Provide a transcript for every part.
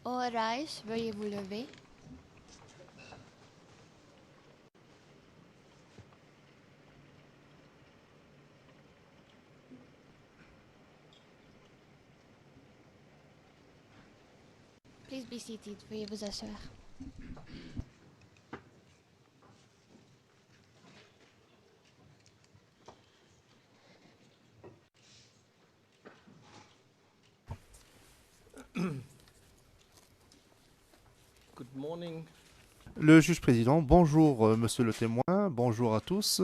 All rise, veuillez vous lever. Please be seated, veuillez vous asseoir. Good morning. Le juge président, bonjour monsieur le témoin, bonjour à tous.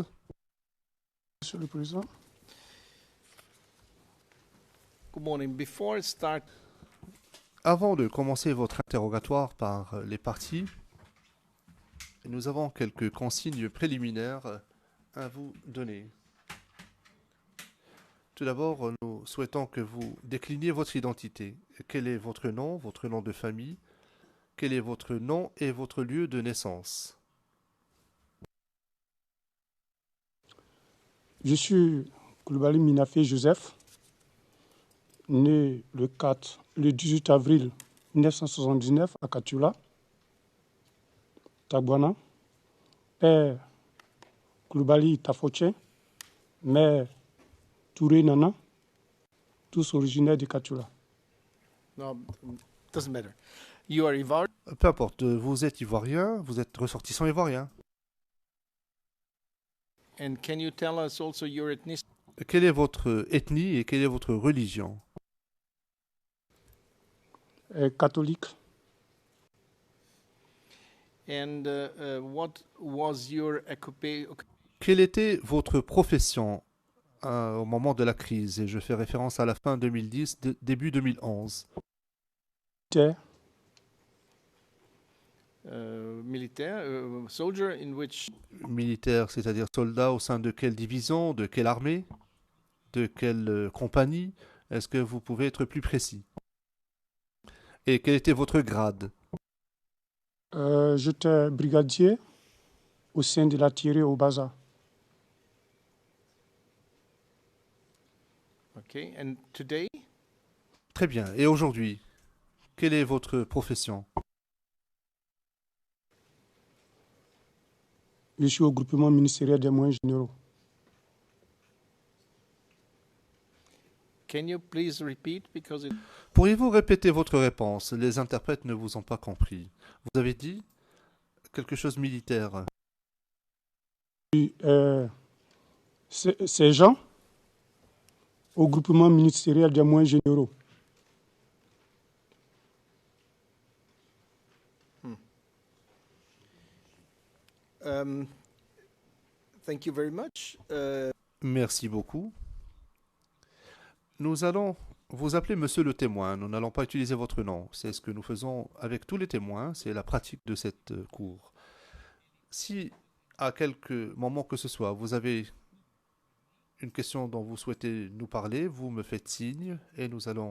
Monsieur le Président, Good morning. Before I start, Avant de commencer votre interrogatoire par les parties, nous avons quelques consignes préliminaires à vous donner. Tout d'abord, nous souhaitons que vous décliniez votre identité. Quel est votre nom de famille? Quel est votre nom et votre lieu de naissance? je suis Koulibaly Minafé Joseph, né le 18 avril 1979 à Katula, Tabouana. Père Koulibaly Tafoche, mère Touré Nana, tous originaires de Katula. no, doesn't matter. You are Ivar. Peu importe, vous êtes ivoirien, vous êtes ressortissant ivoirien. And can you tell us also your ethnicity? Quelle est votre ethnie et quelle est votre religion? Catholique. And what was your occupation? Quelle était votre profession au moment de la crise? Et je fais référence à la fin 2010, début 2011. Terre, Militaire, soldier in which? Militaire, c'est-à-dire soldat au sein de quelle division, de quelle armée, de quelle compagnie? Est-ce que vous pouvez être plus précis? Et quel était votre grade? j'étais brigadier au sein de l'artillerie au Baza. Okay. And today? Très bien. Et aujourd'hui, quelle est votre profession? Je suis au groupement ministériel des moyens généraux. Can you please repeat because it? Pourriez-vous répéter votre réponse? Les interprètes ne vous ont pas compris. Vous avez dit quelque chose militaire. Sergent au groupement ministériel des moyens généraux. Thank you very much. Merci beaucoup. Nous allons vous appeler monsieur le témoin. Nous n'allons pas utiliser votre nom. C'est ce que nous faisons avec tous les témoins. C'est la pratique de cette cour. Si à quelque moment que ce soit, vous avez une question dont vous souhaitez nous parler, vous me faites signe et nous allons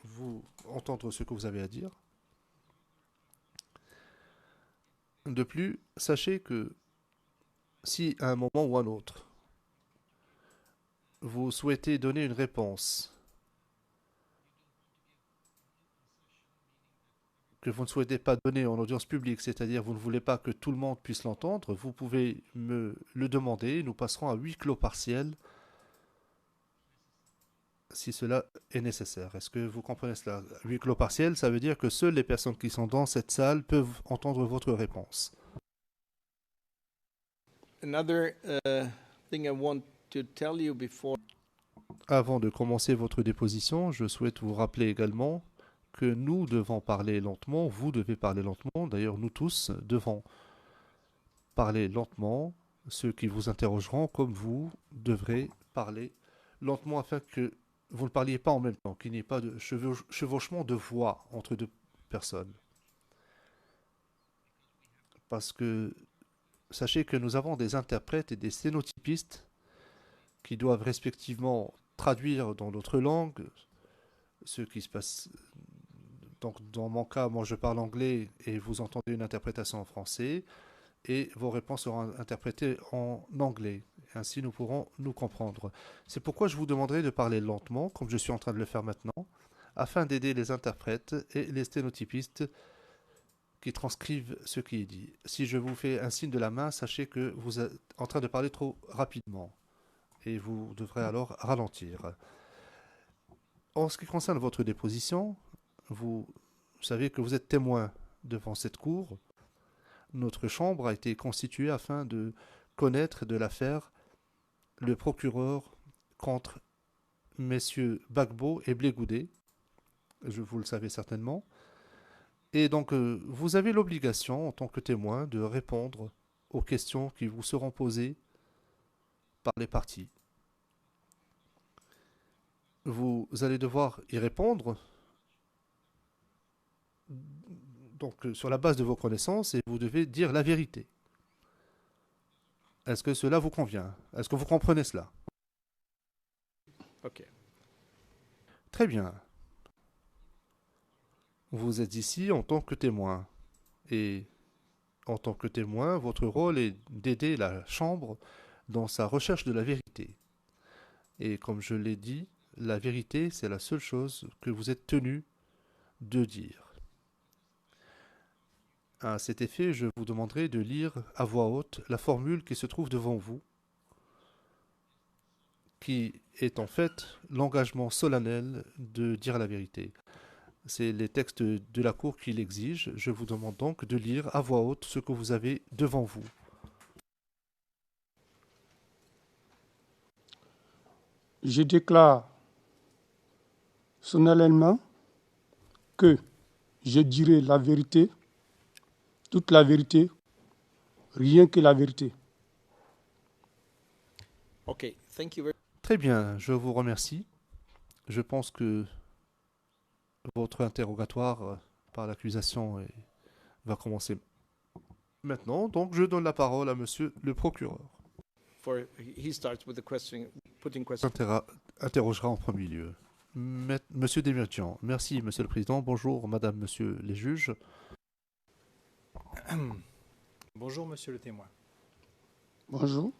vous entendre ce que vous avez à dire. De plus, sachez que si à un moment ou à un autre, vous souhaitez donner une réponse que vous ne souhaitez pas donner en audience publique, c'est-à-dire vous ne voulez pas que tout le monde puisse l'entendre, vous pouvez me le demander. Nous passerons à huis clos partiel si cela est nécessaire. Est-ce que vous comprenez cela? Huis clos partiel, ça veut dire que seules les personnes qui sont dans cette salle peuvent entendre votre réponse. Another thing I want to tell you before. Avant de commencer votre déposition, je souhaite vous rappeler également que nous devons parler lentement, vous devez parler lentement, d'ailleurs nous tous devons parler lentement, ceux qui vous interrogeront comme vous devrez parler lentement afin que vous ne parliez pas en même temps, qu'il n'y ait pas de chevauchement de voix entre deux personnes. Parce que sachez que nous avons des interprètes et des sténotypistes qui doivent respectivement traduire dans notre langue ce qui se passe. Donc, dans mon cas, moi je parle anglais et vous entendez une interprétation en français et vos réponses seront interprétées en anglais. Ainsi, nous pourrons nous comprendre. C'est pourquoi je vous demanderai de parler lentement, comme je suis en train de le faire maintenant, afin d'aider les interprètes et les sténotypistes qui transcrivent ce qui est dit. Si je vous fais un signe de la main, sachez que vous êtes en train de parler trop rapidement et vous devrez alors ralentir. En ce qui concerne votre déposition, vous savez que vous êtes témoin devant cette cour. Notre chambre a été constituée afin de connaître de l'affaire le procureur contre messieurs Bagbo et Blégoudé. Vous le savez certainement. Et donc, vous avez l'obligation, en tant que témoin, de répondre aux questions qui vous seront posées par les parties. Vous allez devoir y répondre donc, sur la base de vos connaissances et vous devez dire la vérité. Est-ce que cela vous convient? Est-ce que vous comprenez cela? Ok. Très bien. Vous êtes ici en tant que témoin. Et en tant que témoin, votre rôle est d'aider la Chambre dans sa recherche de la vérité. Et comme je l'ai dit, la vérité, c'est la seule chose que vous êtes tenu de dire. À cet effet, je vous demanderai de lire à voix haute la formule qui se trouve devant vous, qui est en fait l'engagement solennel de dire la vérité. C'est les textes de la Cour qui l'exigent. Je vous demande donc de lire à voix haute ce que vous avez devant vous. Je déclare solennellement que je dirai la vérité, toute la vérité, rien que la vérité. Okay, thank you very Très bien, je vous remercie. Je pense que votre interrogatoire par l'accusation va commencer maintenant. Donc, je donne la parole à monsieur le procureur. he starts with the putting questions. Interrogera en premier lieu. Monsieur Demirjian, merci Monsieur le Président. Bonjour Madame, Monsieur les juges. Bonjour Monsieur le témoin. Bonjour.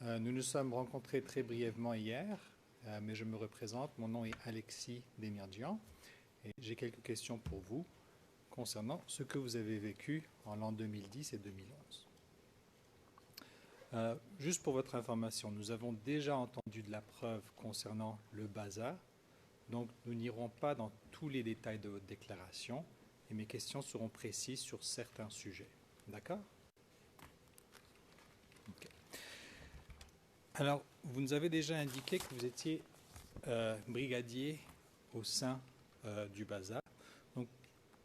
Nous nous sommes rencontrés très brièvement hier, mais je me représente. Mon nom est Alexis Demirjian et j'ai quelques questions pour vous concernant ce que vous avez vécu en l'an 2010 et 2011. Juste pour votre information, nous avons déjà entendu de la preuve concernant le bazar, donc nous n'irons pas dans tous les détails de votre déclaration et mes questions seront précises sur certains sujets. D'accord? Okay. Alors, vous nous avez déjà indiqué que vous étiez brigadier au sein du bazar. Donc,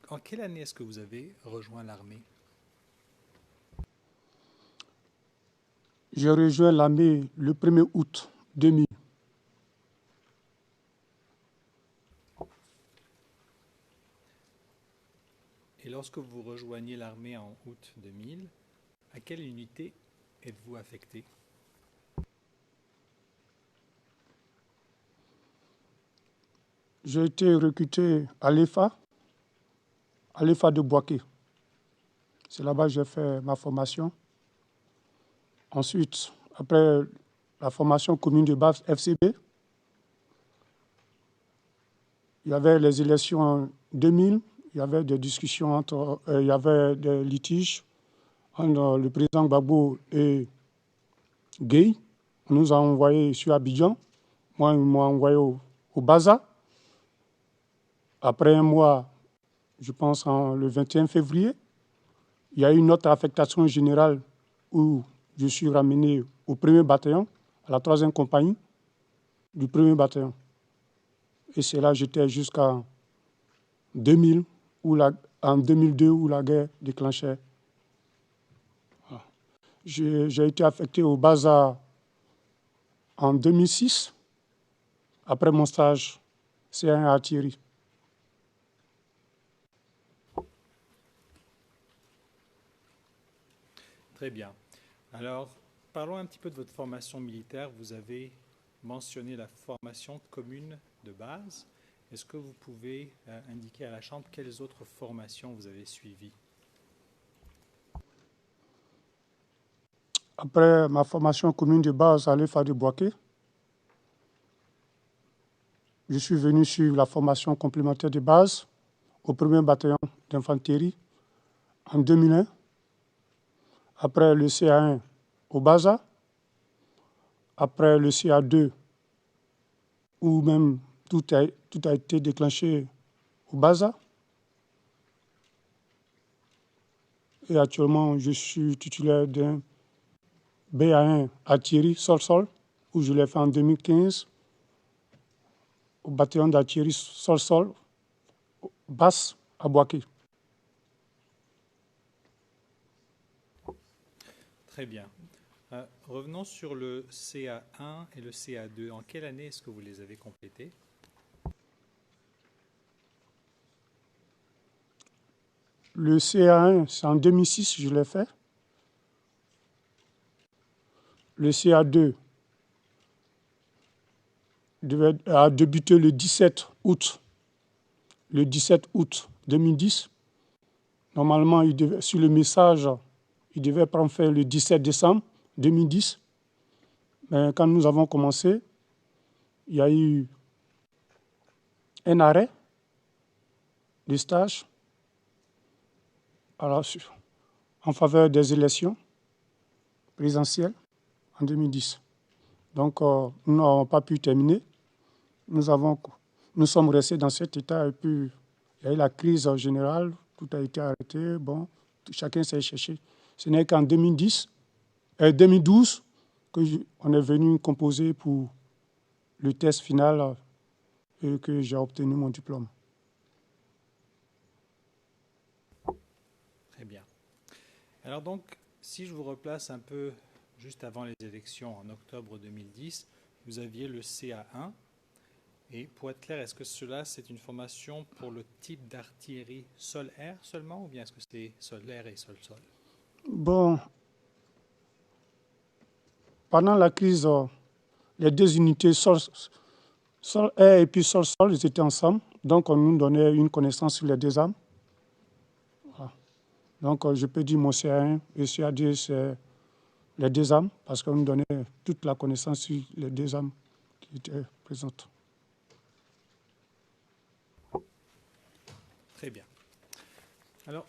en quelle année est-ce que vous avez rejoint l'armée? J'ai rejoint l'armée le 1er août 2000. Et lorsque vous rejoignez l'armée en août 2000, à quelle unité êtes-vous affecté? J'ai été recruté à l'EFA de Boaké. C'est là-bas que j'ai fait ma formation. Ensuite, après la formation commune de base FCB, il y avait les élections en 2000, il y avait des discussions il y avait des litiges entre le président Gbagbo et Gueye. On nous a envoyés sur Abidjan. Moi, ils m'ont envoyé au Baza. Après un mois, je pense le 21 février, il y a eu une autre affectation générale où je suis ramené au 1er bataillon, à la 3e compagnie du 1er bataillon. Et c'est là que j'étais jusqu'en 2000, en 2002, où la guerre déclenchait. J'ai été affecté au Baza en 2006, après mon stage C1 à Thierry. Très bien. Alors, parlons un petit peu de votre formation militaire. Vous avez mentionné la formation commune de base. Est-ce que vous pouvez indiquer à la Chambre quelles autres formations vous avez suivies? Après ma formation commune de base à l'EFA de Boaké, je suis venu suivre la formation complémentaire de base au 1er bataillon d'infanterie en 2001. Après le CA1 au Baza. Après le CA2, où même tout a été déclenché au Baza. Et actuellement, je suis titulaire d'un BA1 artillerie sol-sol, où je l'ai fait en 2015, au bataillon d'artillerie sol-sol, basse à Boaké. Très bien. Revenons sur le CA1 et le CA2. En quelle année est-ce que vous les avez complétés? Le CA1, c'est en 2006 je l'ai fait. Le CA2 a débuté le 17 août 2010. Normalement, sur le message, il devait prendre fin le 17 décembre 2010. Mais quand nous avons commencé, il y a eu un arrêt de stage en faveur des élections présidentielles en 2010. Donc, nous n'avons pas pu terminer. Nous sommes restés dans cet état et puis il y a eu la crise générale, tout a été arrêté, bon, chacun s'est cherché. Ce n'est qu'en 2012 qu'on est venu composer pour le test final et que j'ai obtenu mon diplôme. Très bien. Alors donc, si je vous replace un peu juste avant les élections en octobre 2010, vous aviez le CA1. Et pour être clair, est-ce que cela, c'est une formation pour le type d'artillerie sol-air seulement, ou bien est-ce que c'est sol-air et sol-sol? Bon, pendant la crise, les deux unités sol-air et puis sol-sol, ils étaient ensemble. Donc, on nous donnait une connaissance sur les deux armes. Voilà. Donc, je peux dire mon CA1 et CA2, c'est les deux armes, parce qu'on nous donnait toute la connaissance sur les deux armes qui étaient présentes. Très bien. Alors,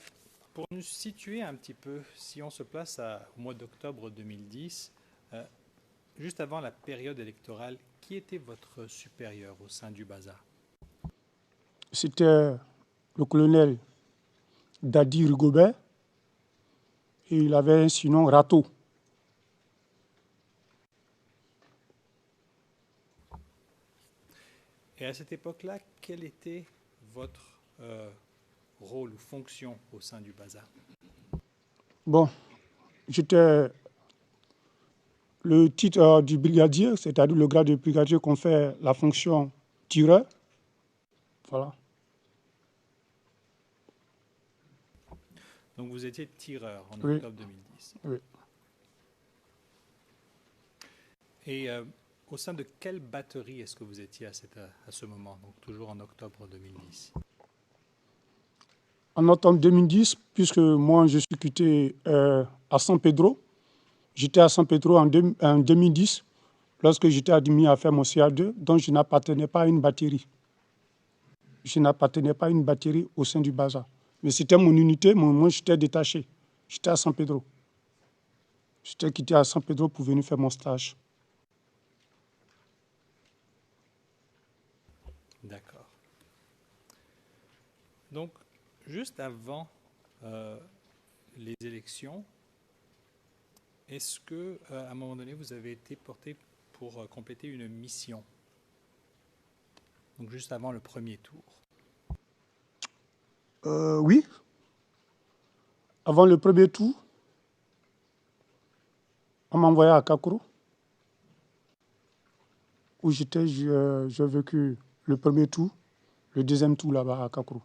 pour nous situer un petit peu, si on se place au mois d'octobre 2010, juste avant la période électorale, qui était votre supérieur au sein du Baza? C'était le colonel Dadi Rigobert et il avait un surnom Rato. Et à cette époque-là, quel était votre rôle ou fonction au sein du Baza? Bon, j'étais le titre du brigadier, c'est-à-dire le grade de brigadier qu'on fait la fonction tireur. Voilà. Donc vous étiez tireur en Oui. octobre 2010. Oui. Et au sein de quelle batterie est-ce que vous étiez à ce moment, donc toujours en octobre 2010? En octobre 2010, puisque moi je suis quitté à San Pedro, j'étais à San Pedro en 2010, lorsque j'étais admis à faire mon CA2, donc je n'appartenais pas à une batterie. Je n'appartenais pas à une batterie au sein du Baza. Mais c'était mon unité, moi j'étais détaché. J'étais à San Pedro. J'étais quitté à San Pedro pour venir faire mon stage. D'accord. Donc, juste avant les élections, est-ce que, à un moment donné, vous avez été porté pour compléter une mission? Donc, juste avant le premier tour. Oui. Avant le premier tour, on m'a envoyé à Kakro, où j'ai vécu le premier tour, le deuxième tour là-bas à Kakro.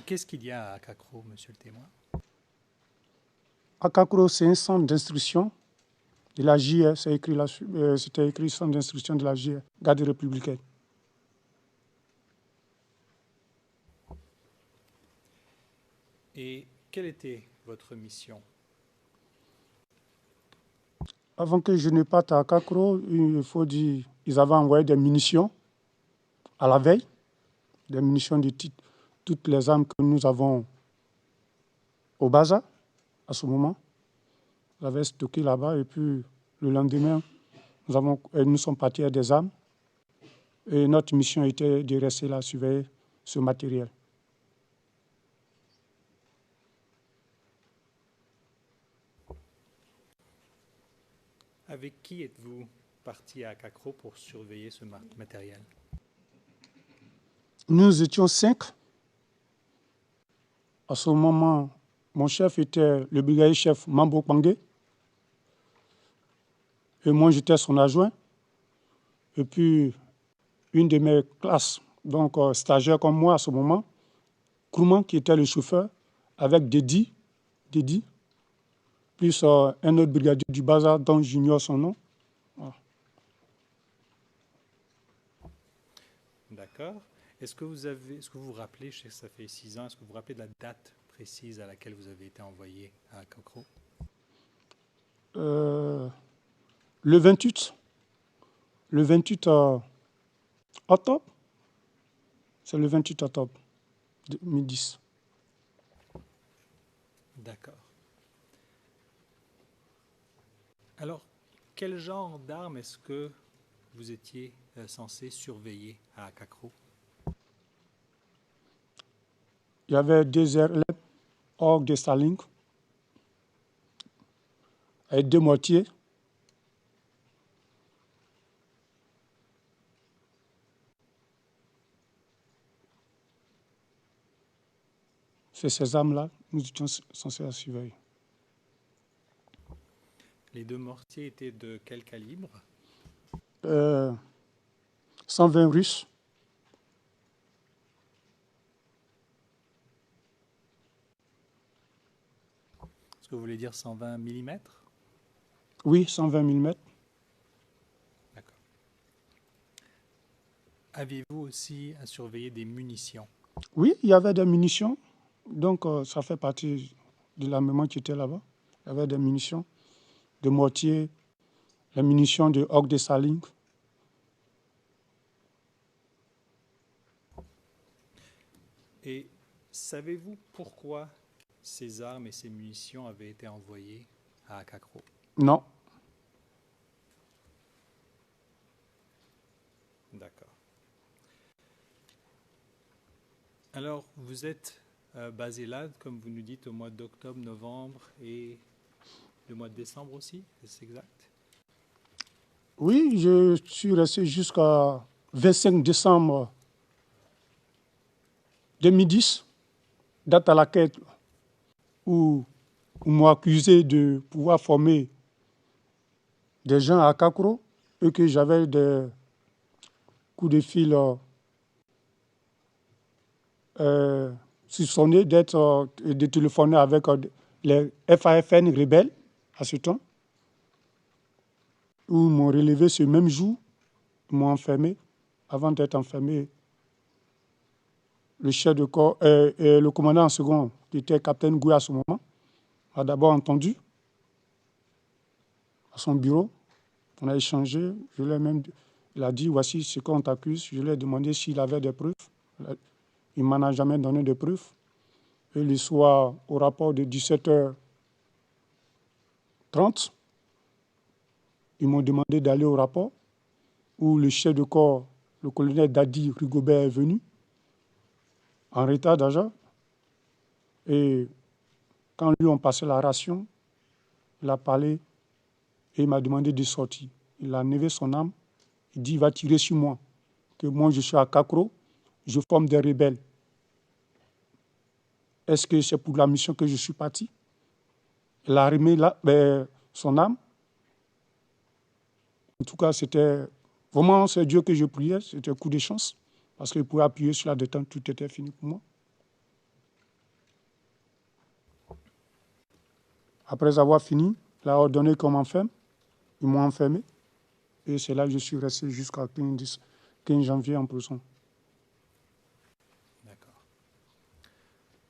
Qu'est-ce qu'il y a à Kakro, monsieur le témoin? À Kakro, c'est un centre d'instruction de la JR, c'était écrit centre d'instruction de la JR, garde républicaine. Et quelle était votre mission? Avant que je ne parte à Kakro, il faut dire ils avaient envoyé des munitions à la veille, des munitions de toutes les armes que nous avons au Baza à ce moment. Ils avaient stocké là-bas et puis le lendemain, nous sommes partis à des armes et notre mission était de rester là, surveiller ce matériel. Avec qui êtes-vous parti à Kakro pour surveiller ce matériel? Nous étions 5. À ce moment, mon chef était le brigadier chef Mambo Kwangé. Et moi, j'étais son adjoint. Et puis, une de mes classes, donc stagiaire comme moi à ce moment, Kouman, qui était le chauffeur, avec Dedi, plus un autre brigadier du Baza dont j'ignore son nom. Voilà. D'accord. Est-ce que vous vous rappelez, je sais que ça fait 6 ans, est-ce que vous vous rappelez de la date précise à laquelle vous avez été envoyé à Kakro? Le 28 octobre, c'est le 28 octobre 2010. D'accord. Alors, quel genre d'armes est-ce que vous étiez censé surveiller à Kakro? Il y avait des RLM, orgues de Staling, avec 2 mortiers. C'est ces armes-là, nous étions censés surveiller. Les 2 mortiers étaient de quel calibre? 120 russes. Est-ce que vous voulez dire 120 mm? Oui, 120 mm. D'accord. Aviez-vous aussi à surveiller des munitions? Oui, il y avait des munitions. Donc, ça fait partie de la mémoire qui était là-bas. Il y avait des munitions, de mortiers, les munitions de orgues de Staling. Et savez-vous pourquoi ces armes et ces munitions avaient été envoyées à Kakro? Non. D'accord. Alors, vous êtes basé là, comme vous nous dites, au mois d'octobre, novembre et le mois de décembre aussi, c'est exact? Oui, je suis resté jusqu'à 25 décembre 2010, date à laquelle où on m'a accusé de pouvoir former des gens à Kakro et que j'avais des coups de fil soupçonnés de téléphoner avec les FAFN rebelles à ce temps, où ils m'ont relevé ce même jour, ils m'ont enfermé. Avant d'être enfermé, le chef de corps et le commandant en second, qui était capitaine Gouy à ce moment, m'a d'abord entendu à son bureau. On a échangé. Il a dit, voici ce qu'on t'accuse. Je lui ai demandé s'il avait des preuves. Il ne m'en a jamais donné de preuves. Et le soir, au rapport de 17h30, ils m'ont demandé d'aller au rapport où le chef de corps, le colonel Dadi Rigobert, est venu en retard déjà. Et quand lui on passait la ration, il a parlé et il m'a demandé de sortir. Il a levé son arme. Il dit, il va tirer sur moi. Que moi, je suis à Kakro, je forme des rebelles. Est-ce que c'est pour la mission que je suis parti? Il a remis son arme. En tout cas, c'était vraiment c'est Dieu que je priais. C'était un coup de chance. Parce qu'il pouvait appuyer sur la détente, tout était fini pour moi. Après avoir fini, il a ordonné qu'on m'enferme. Ils m'ont enfermé. Et c'est là que je suis resté jusqu'à 15 janvier en prison. D'accord.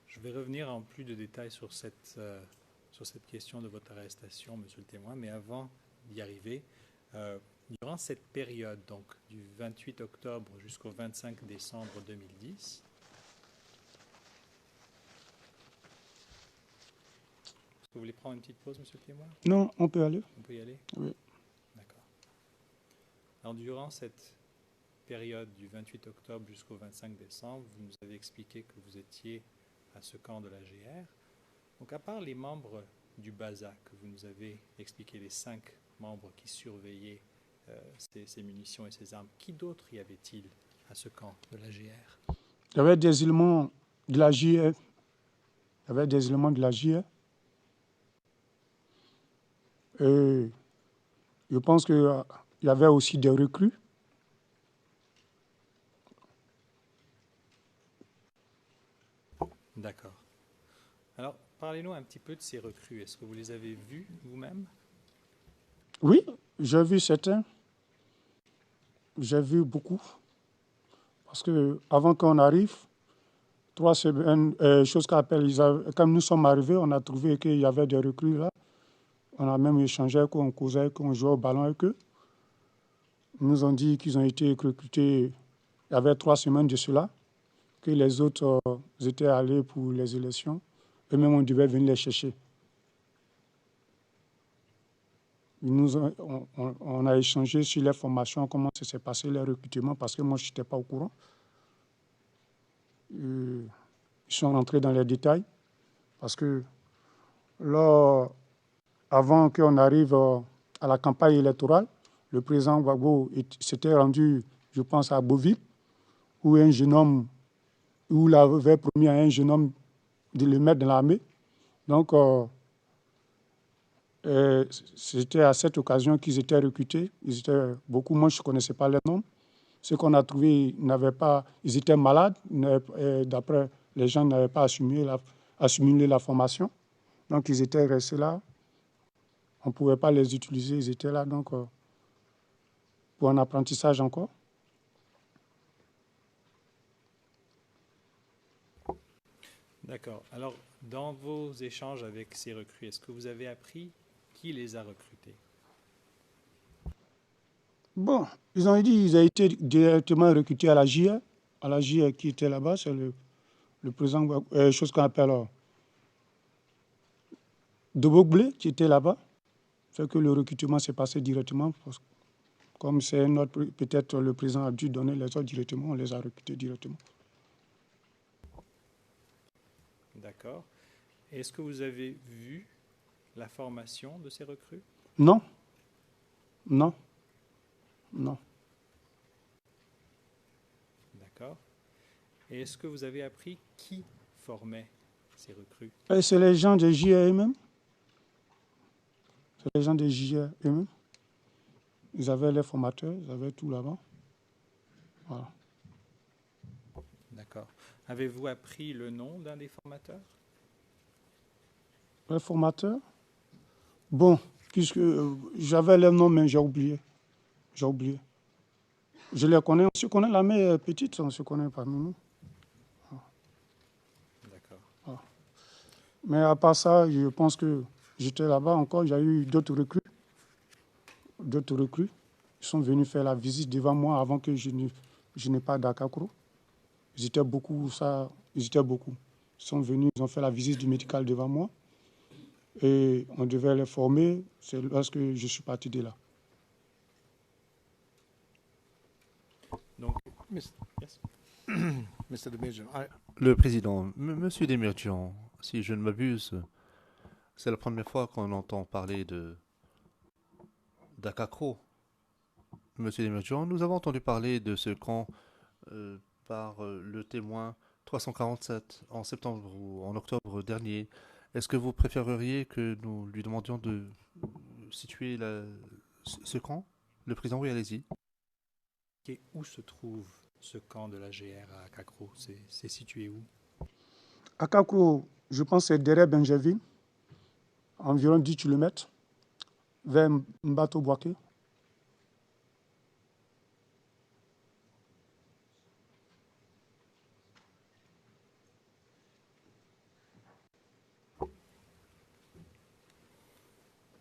Je vais revenir en plus de détails sur cette question de votre arrestation, monsieur le témoin, mais avant d'y arriver. Durant cette période, donc du 28 octobre jusqu'au 25 décembre 2010, est-ce que vous voulez prendre une petite pause, Monsieur le témoin? Non, on peut aller. On peut y aller? Oui. D'accord. Alors, durant cette période du 28 octobre jusqu'au 25 décembre, vous nous avez expliqué que vous étiez à ce camp de la GR. Donc, à part les membres du BASA, que vous nous avez expliqué, les 5 membres qui surveillaient ces munitions et ces armes, qui d'autre y avait-il à ce camp de la GR? Il y avait des éléments de la JR. Il y avait des éléments de la JR. Et je pense qu'il y avait aussi des recrues. D'accord. Alors, parlez-nous un petit peu de ces recrues. Est-ce que vous les avez vus vous-même? Oui, j'ai vu certains. J'ai vu beaucoup. Parce que avant qu'on arrive, 3 semaines, chose qu'on appelle, quand nous sommes arrivés, on a trouvé qu'il y avait des recrues là. On a même échangé, qu'on causait, qu'on jouait au ballon avec eux. Ils nous ont dit qu'ils ont été recrutés il y avait 3 semaines de cela, que les autres étaient allés pour les élections. Eux-mêmes, on devait venir les chercher. On a échangé sur les formations, comment ça s'est passé, les recrutements, parce que moi, je n'étais pas au courant. Ils sont rentrés dans les détails, parce que là, avant qu'on arrive à la campagne électorale, le président Gbagbo s'était rendu, je pense, à Beauville, où un jeune homme, où il avait promis à un jeune homme de le mettre dans l'armée. Donc, c'était à cette occasion qu'ils étaient recrutés. Ils étaient beaucoup, moi je ne connaissais pas les noms. Ce qu'on a trouvé, ils étaient malades. D'après les gens, n'avaient pas assimilé la formation. Donc, ils étaient restés là. On ne pouvait pas les utiliser. Ils étaient là donc, pour un apprentissage encore. D'accord. Alors, dans vos échanges avec ces recrues, est-ce que vous avez appris qui les a recrutés? Bon, ils ont dit qu'ils ont été directement recrutés à la JR. À la JR qui était là-bas, c'est le président, chose qu'on appelle Dobogblé qui était là-bas. Fait que le recrutement s'est passé directement. Comme c'est notre, peut-être le président a dû donner les ordres directement, on les a recrutés directement. D'accord. Est-ce que vous avez vu la formation de ces recrues? Non. Non. Non. D'accord. Et est-ce que vous avez appris qui formait ces recrues? Et c'est les gens de JR eux-mêmes. C'est les gens de JR eux-mêmes. Ils avaient les formateurs, ils avaient tout là-bas. Voilà. D'accord. Avez-vous appris le nom d'un des formateurs? Les formateurs? Bon, puisque j'avais les noms, mais j'ai oublié. J'ai oublié. Je les connais. On se connaît, l'armée est petite, on se connaît parmi nous. D'accord. Voilà. Mais à part ça, je pense que j'étais là-bas encore. J'ai eu d'autres recrues. D'autres recrues. Ils sont venus faire la visite devant moi avant que je n'ai pas d'Akakro. Ils étaient beaucoup, ils étaient beaucoup. Ils sont venus, ils ont fait la visite du médical devant moi. Et on devait les former. C'est lorsque je suis parti de là. Donc, Mis- yes. Mr. Demirjian, Le président, Monsieur Demirjian, si je ne m'abuse, c'est la première fois qu'on entend parler d'Akakro. Monsieur Demirjian, nous avons entendu parler de ce camp par le témoin 347 en septembre ou en octobre dernier. Est-ce que vous préféreriez que nous lui demandions de situer ce camp? Le président, oui, allez-y. Et où se trouve ce camp de la GR à Akakro? C'est situé où? Akakro, je pense que c'est derrière Benjerville, environ 10 km, vers Mbato-Boaké.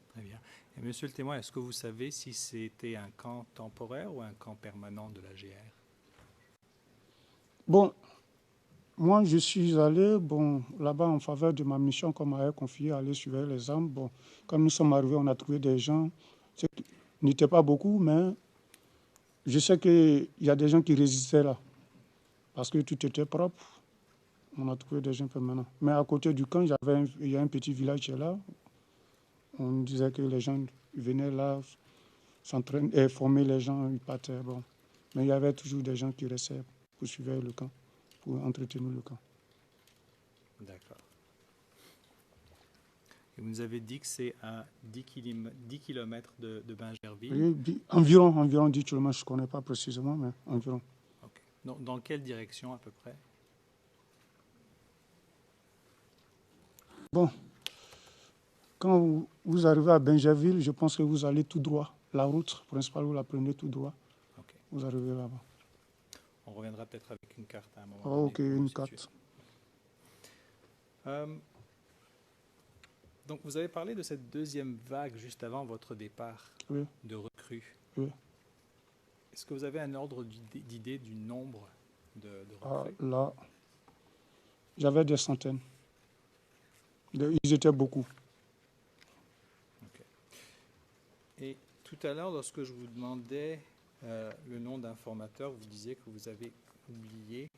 Très bien. Et monsieur le témoin, est-ce que vous savez si c'était un camp temporaire ou un camp permanent de la GR? Bon, moi, je suis allé là-bas en faveur de ma mission qu'on m'avait confiée, aller surveiller les armes. Bon, quand nous sommes arrivés, on a trouvé des gens, n'étaient pas beaucoup, mais je sais qu'il y a des gens qui résistaient là, parce que tout était propre. On a trouvé des gens permanents. Mais à côté du camp, il y a un petit village qui est là. On disait que les gens venaient là, s'entraîner et former les gens, ils partaient. Bon. Mais il y avait toujours des gens qui restaient pour surveiller le camp, pour entretenir le camp. D'accord. Et vous nous avez dit que c'est à 10 km de Bingerville. Oui, environ 10 km, je ne connais pas précisément, mais environ. Okay. Dans quelle direction à peu près? Bon, quand vous arrivez à Bingerville, je pense que vous allez tout droit. La route principale, vous la prenez tout droit. Okay. Vous arrivez là-bas. On reviendra peut-être avec une carte à un moment. Oh, ok, une carte. Donc, vous avez parlé de cette deuxième vague juste avant votre départ Oui. de recrues. Oui. Est-ce que vous avez un ordre d'idée du nombre de recrues? Là, j'avais des centaines. Ils étaient beaucoup. Okay. Et tout à l'heure, lorsque je vous demandais le nom d'un formateur, vous disiez que vous avez oublié.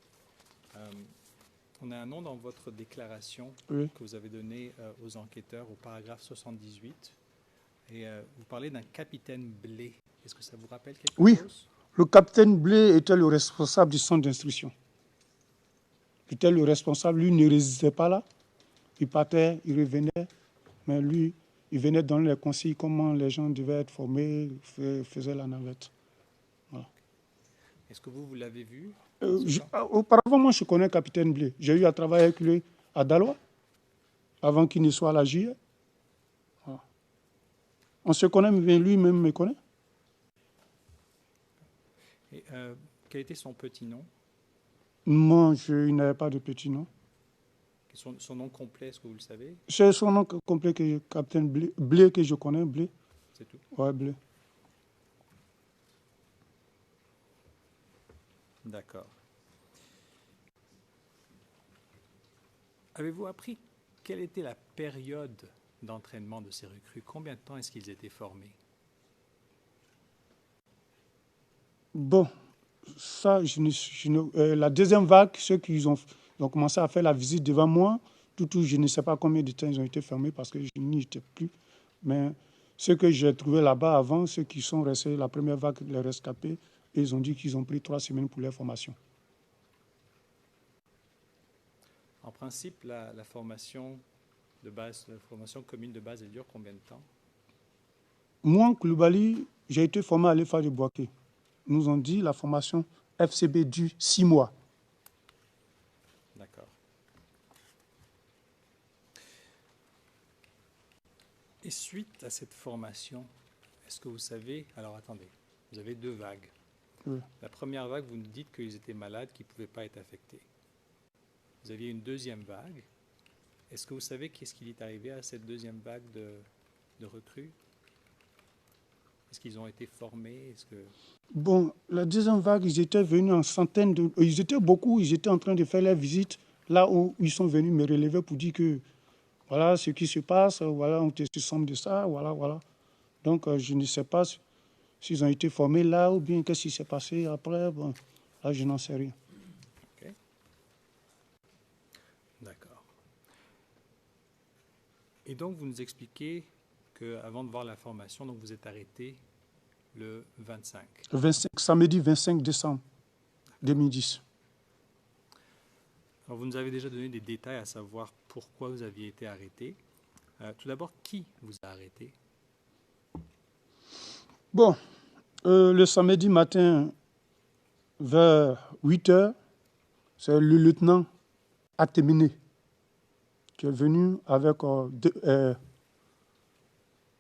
On a un nom dans votre déclaration Oui. que vous avez donné aux enquêteurs au paragraphe 78. Et vous parlez d'un capitaine Blé. Est-ce que ça vous rappelle quelque chose? Le capitaine Blé était le responsable du centre d'instruction. Il était le responsable. Lui ne résistait pas là. Il partait, il revenait. Mais lui, il venait donner les conseils comment les gens devaient être formés, faisait la navette. Voilà. Est-ce que vous l'avez vu? Auparavant, moi, je connais le capitaine Blé. J'ai eu à travailler avec lui à Dalois, avant qu'il ne soit à la JE. Voilà. On se connaît, mais lui-même me connaît. Et, quel était son petit nom? Non, il n'avait pas de petit nom. Son nom complet, est-ce que vous le savez? C'est son nom complet, que capitaine Blé, que je connais, Blé. C'est tout? Oui, Blé. D'accord. Avez-vous appris quelle était la période d'entraînement de ces recrues? Combien de temps est-ce qu'ils étaient formés? Bon, ça, la deuxième vague, ceux qui ont commencé à faire la visite devant moi, je ne sais pas combien de temps ils ont été fermés parce que je n'y étais plus. Mais ceux que j'ai trouvés là-bas avant, ceux qui sont restés, la première vague, les rescapés, ils ont dit qu'ils ont pris 3 semaines pour leur formation. En principe, la formation de base, la formation commune de base, elle dure combien de temps? Moi, Koulibaly, j'ai été formé à l'EFA de Boaké. Ils nous ont dit la formation FCB dure 6 mois. D'accord. Et suite à cette formation, est-ce que vous savez... Alors attendez, vous avez 2 vagues. Oui. La première vague, vous nous dites qu'ils étaient malades, qu'ils ne pouvaient pas être affectés. Vous aviez une deuxième vague. Est-ce que vous savez qu'est-ce qui est arrivé à cette deuxième vague de recrues? Est-ce qu'ils ont été formés? Bon, la deuxième vague, ils étaient venus en centaines ils étaient beaucoup, ils étaient en train de faire leur visite là où ils sont venus me relever pour dire que voilà ce qui se passe, voilà, on te soupçonne de ça, voilà. Donc, je ne sais pas s'ils ont été formés là ou bien qu'est-ce qui s'est passé après. Bon, là, je n'en sais rien. Okay. D'accord. Et donc, vous nous expliquez qu'avant de voir la formation, donc vous êtes arrêté le 25. Samedi 25 décembre 2010. Alors, vous nous avez déjà donné des détails à savoir pourquoi vous aviez été arrêté. Tout d'abord, qui vous a arrêté? Bon, le samedi matin, vers 8 h, c'est le lieutenant Atemine qui est venu avec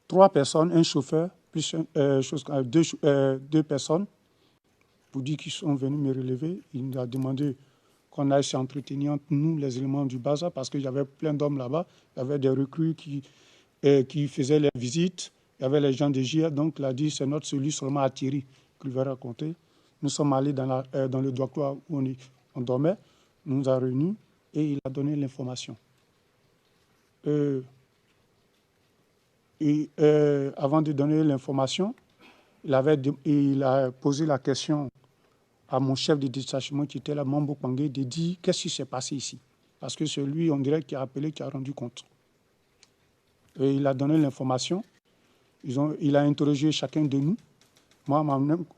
3 personnes, un chauffeur, plus 2 personnes, pour dire qu'ils sont venus me relever. Il nous a demandé qu'on aille s'entretenir entre nous, les éléments du bazar, parce qu'il y avait plein d'hommes là-bas. Il y avait des recrues qui faisaient les visites Il y avait les gens de JR, donc il a dit c'est notre celui seulement à Thierry qu'il va raconter. Nous sommes allés dans le dortoir où on dormait, il nous a réunis et il a donné l'information. Avant de donner l'information, il a posé la question à mon chef de détachement qui était là, Mambo Pangé, de dire qu'est-ce qui s'est passé ici. Parce que c'est lui, on dirait, qui a appelé, qui a rendu compte. Et il a donné l'information. Il a interrogé chacun de nous. Moi,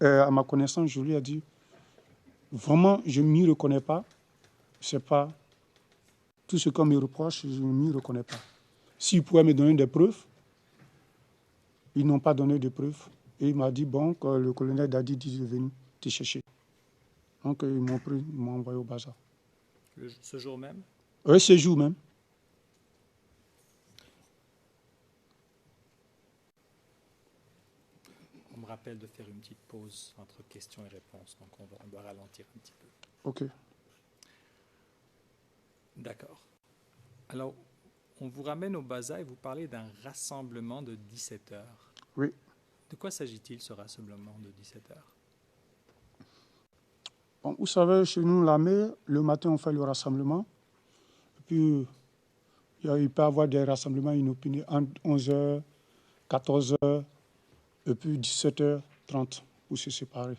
à ma connaissance, je lui ai dit, vraiment, je ne m'y reconnais pas. C'est pas tout ce qu'on me reproche, je ne m'y reconnais pas. S'ils pouvaient me donner des preuves, ils n'ont pas donné de preuves. Et il m'a dit, bon, que le colonel Dadi dit de venir te chercher. Donc, ils m'ont pris, ils m'ont envoyé au bazar. Ce jour même? Oui, ce jour même. On me rappelle de faire une petite pause entre questions et réponses, donc on doit ralentir un petit peu. OK. D'accord. Alors, on vous ramène au bazar et vous parlez d'un rassemblement de 17 heures. Oui. De quoi s'agit-il, ce rassemblement de 17 heures? Bon, vous savez, chez nous, l'armée, le matin, on fait le rassemblement. Et puis, il peut y avoir des rassemblements inopinés entre 11h, 14h, et puis 17h30 pour se séparer.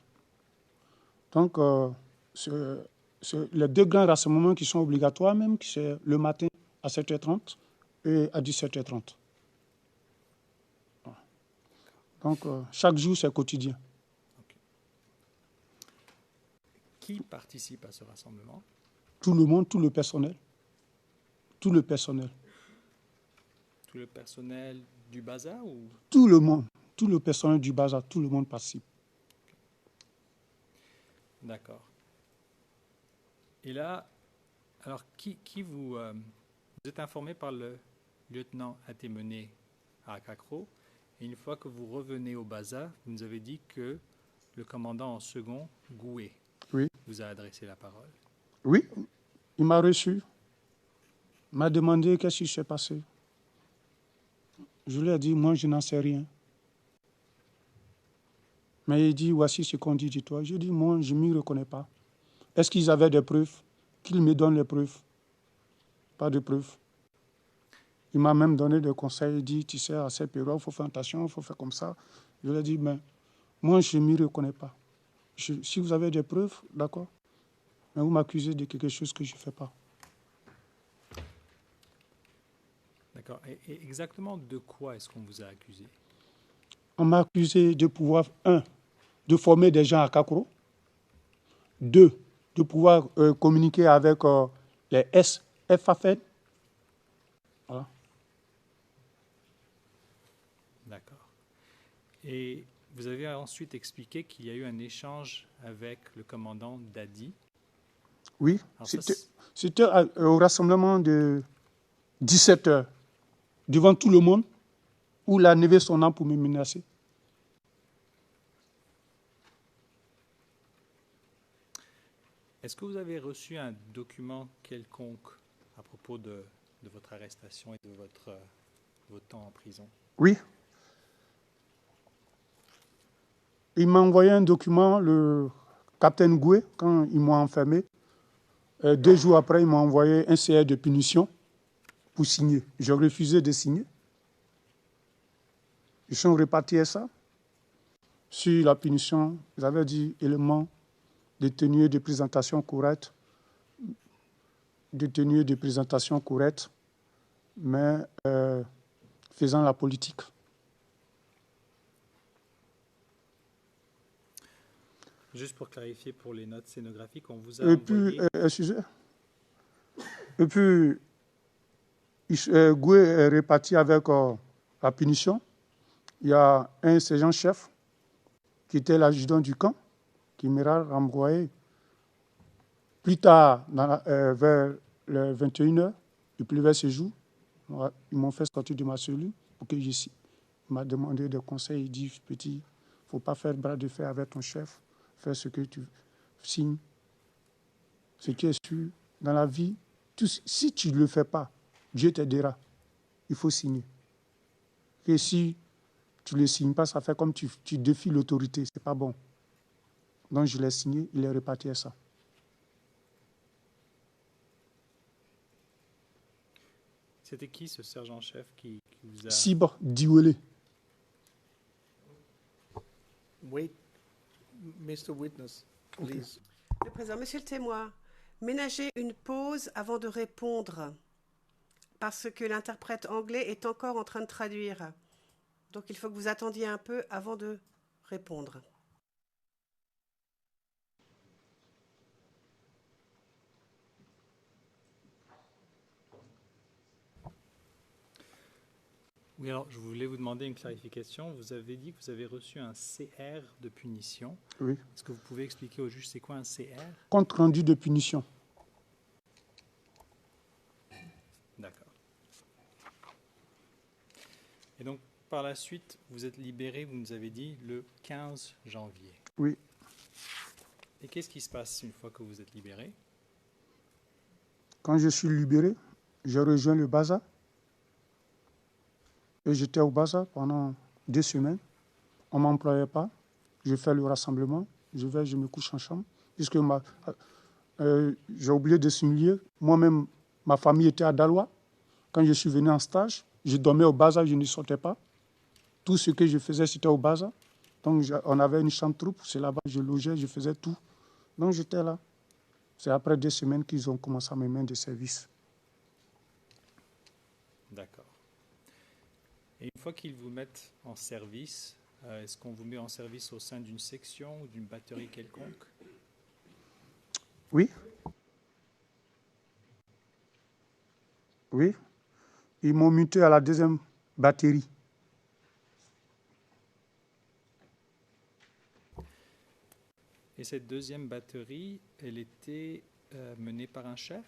Donc, les deux grands rassemblements qui sont obligatoires même, c'est le matin à 7h30 et à 17h30. Donc, chaque jour, c'est quotidien. Okay. Qui participe à ce rassemblement? Tout le monde, tout le personnel. Tout le personnel. Tout le personnel du bazar ou... Tout le monde. Tout le personnel du bazar, tout le monde participe. D'accord. Et là, alors qui vous êtes informé par le lieutenant Atémené à Akakro, et une fois que vous revenez au bazar, vous nous avez dit que le commandant en second, Goué, Oui. vous a adressé la parole. Oui, il m'a reçu. Il m'a demandé qu'est-ce qui s'est passé. Je lui ai dit, moi, je n'en sais rien. Mais il dit, voici ce qu'on dit de toi. Je dis, moi, je ne m'y reconnais pas. Est-ce qu'ils avaient des preuves? Qu'ils me donnent les preuves. Pas de preuves. Il m'a même donné des conseils. Il dit, tu sais, à cette période, il faut faire attention, il faut faire comme ça. Je lui ai dit, mais moi, je ne m'y reconnais pas. Si vous avez des preuves, d'accord. Mais vous m'accusez de quelque chose que je ne fais pas. D'accord. Et exactement de quoi est-ce qu'on vous a accusé? On m'a accusé de pouvoir, 1, de former des gens à Kakro, 2, de pouvoir communiquer avec les SFAFED. Voilà. D'accord. Et vous avez ensuite expliqué qu'il y a eu un échange avec le commandant Dadi. Oui, Alors c'était au rassemblement de 17 heures, devant tout le monde, où il a levé son arme pour me menacer. Est-ce que vous avez reçu un document quelconque à propos de votre arrestation et de votre temps en prison? Oui. Il m'a envoyé un document, le capitaine Goué, quand il m'a enfermé. 2 jours après, il m'a envoyé un CR de punition pour signer. J'ai refusé de signer. Ils sont répartis ça. Sur la punition, ils avaient dit éléments de tenue de présentation correcte, mais faisant la politique. Juste pour clarifier pour les notes scénographiques, on vous a envoyé... Et puis, Goué est réparti avec la punition. Il y a un sergent-chef qui était l'adjudant du camp, qui m'ira renvoyé. Plus tard, vers les 21h, il pleuvait ce jour. Ils m'ont fait sortir de ma cellule pour que j'y. Il m'a demandé des conseils. Il dit, petit, il ne faut pas faire bras de fer avec ton chef. Fais ce que tu signes. Ce qui est sûr, dans la vie, si tu ne le fais pas, Dieu t'aidera. Il faut signer. Et si tu ne le signes pas, ça fait comme tu défies l'autorité. C'est pas bon. Donc, je l'ai signé, il est reparti à ça. C'était qui ce sergent-chef qui vous a... Siba Diwele. Wait, Mr. Witness, please. Le président, monsieur le témoin, ménagez une pause avant de répondre parce que l'interprète anglais est encore en train de traduire. Donc il faut que vous attendiez un peu avant de répondre. Oui, alors je voulais vous demander une clarification. Vous avez dit que vous avez reçu un CR de punition. Oui. Est-ce que vous pouvez expliquer au juge c'est quoi un CR? Compte rendu de punition. D'accord. Et donc, par la suite, vous êtes libéré, vous nous avez dit, le 15 janvier. Oui. Et qu'est-ce qui se passe une fois que vous êtes libéré? Quand je suis libéré, j'ai rejoint le bazar. Et j'étais au bazar pendant 2 semaines. On ne m'employait pas. Je fais le rassemblement. Je vais, je me couche en chambre. Puisque j'ai oublié de souligner. Moi-même, ma famille était à Daloa. Quand je suis venu en stage, je dormais au bazar, je ne sortais pas. Tout ce que je faisais, c'était au bazar. Donc, on avait une chambre troupe. C'est là-bas que je logeais, je faisais tout. Donc, j'étais là. C'est après 2 semaines qu'ils ont commencé à me mettre de service. D'accord. Et une fois qu'ils vous mettent en service, est-ce qu'on vous met en service au sein d'une section ou d'une batterie quelconque? Oui. Oui. Ils m'ont muté à la 2e batterie. Et cette 2e batterie, elle était menée par un chef?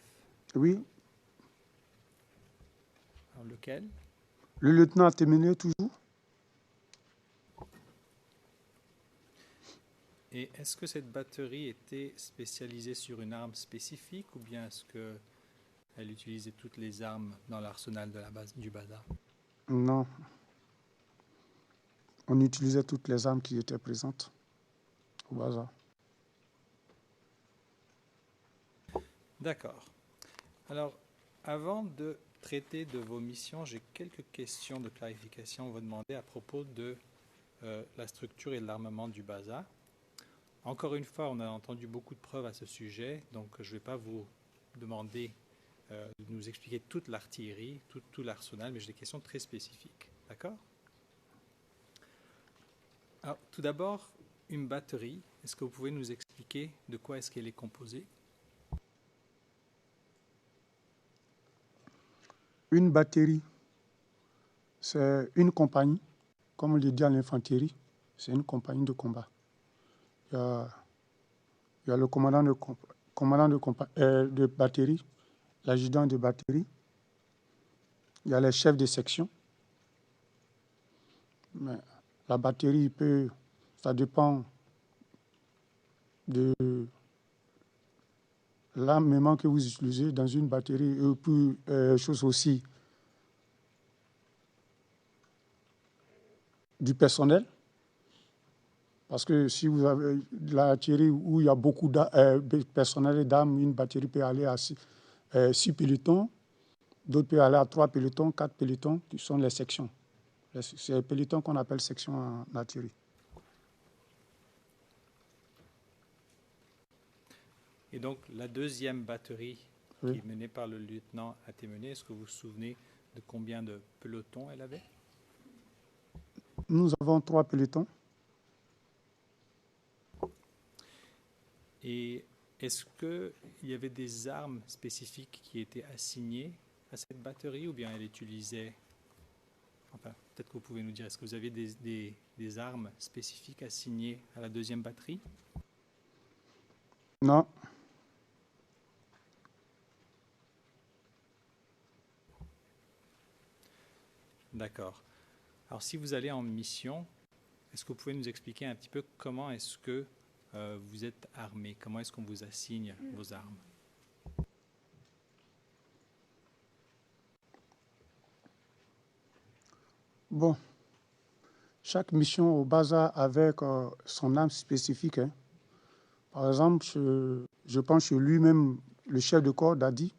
Oui. Alors, lequel? Le lieutenant a terminé toujours. Et est-ce que cette batterie était spécialisée sur une arme spécifique ou bien est-ce qu'elle utilisait toutes les armes dans l'arsenal de la base du bazar? Non. On utilisait toutes les armes qui étaient présentes au bazar. D'accord. Alors, avant de traiter de vos missions, j'ai quelques questions de clarification à vous demander à propos de la structure et de l'armement du bazar. Encore une fois, on a entendu beaucoup de preuves à ce sujet, donc je ne vais pas vous demander de nous expliquer toute l'artillerie, tout l'arsenal, mais j'ai des questions très spécifiques. D'accord? Alors, tout d'abord, une batterie. Est-ce que vous pouvez nous expliquer de quoi est-ce qu'elle est composée? Une batterie, c'est une compagnie, comme on le dit à l'infanterie, c'est une compagnie de combat. Il y a le commandant de batterie, l'adjudant de batterie, il y a les chefs de section. Mais la batterie ça dépend de l'armement que vous utilisez dans une batterie. Et puis, chose aussi du personnel. Parce que si vous avez de l'artillerie où il y a beaucoup de personnel et d'armes, une batterie peut aller à 6 pelotons, d'autres peuvent aller à 3 pelotons, 4 pelotons, qui sont les sections. C'est les pelotons qu'on appelle sections en artillerie. Et donc, la 2e batterie Oui. qui est menée par le lieutenant a été menée. Est-ce que vous vous souvenez de combien de pelotons elle avait? Nous avons 3 pelotons. Et est-ce qu'il y avait des armes spécifiques qui étaient assignées à cette batterie ou bien elle utilisait... Enfin, peut-être que vous pouvez nous dire, est-ce que vous avez des armes spécifiques assignées à la 2e batterie? Non. D'accord. Alors, si vous allez en mission, est-ce que vous pouvez nous expliquer un petit peu comment est-ce que vous êtes armé? Comment est-ce qu'on vous assigne vos armes? Bon, chaque mission au bazar avec son arme spécifique. Hein. Par exemple, je pense que lui-même, le chef de corps d'Adi,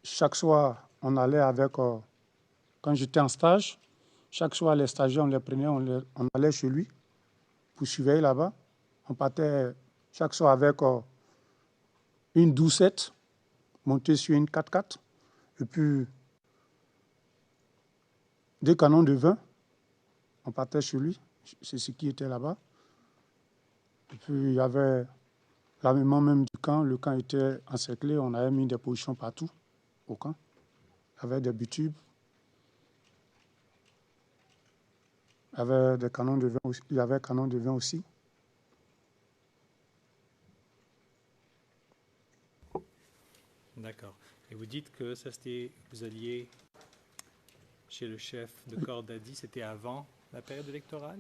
chaque soir, on allait avec, quand j'étais en stage, chaque soir, les stagiaires, on les prenait, on allait chez lui pour surveiller là-bas. On partait chaque soir avec une 12-7 montée sur une 4x4 et puis des canons de vin. On partait chez lui, c'est ce qui était là-bas. Et puis il y avait l'armement même du camp. Le camp était encerclé, on avait mis des positions partout au camp. Il y avait des butubes. Il y avait des canons de vin aussi. Il y avait canons de vin aussi. D'accord. Et vous dites que ça, c'était, vous alliez chez le chef de corps d'Adi, c'était avant la période électorale?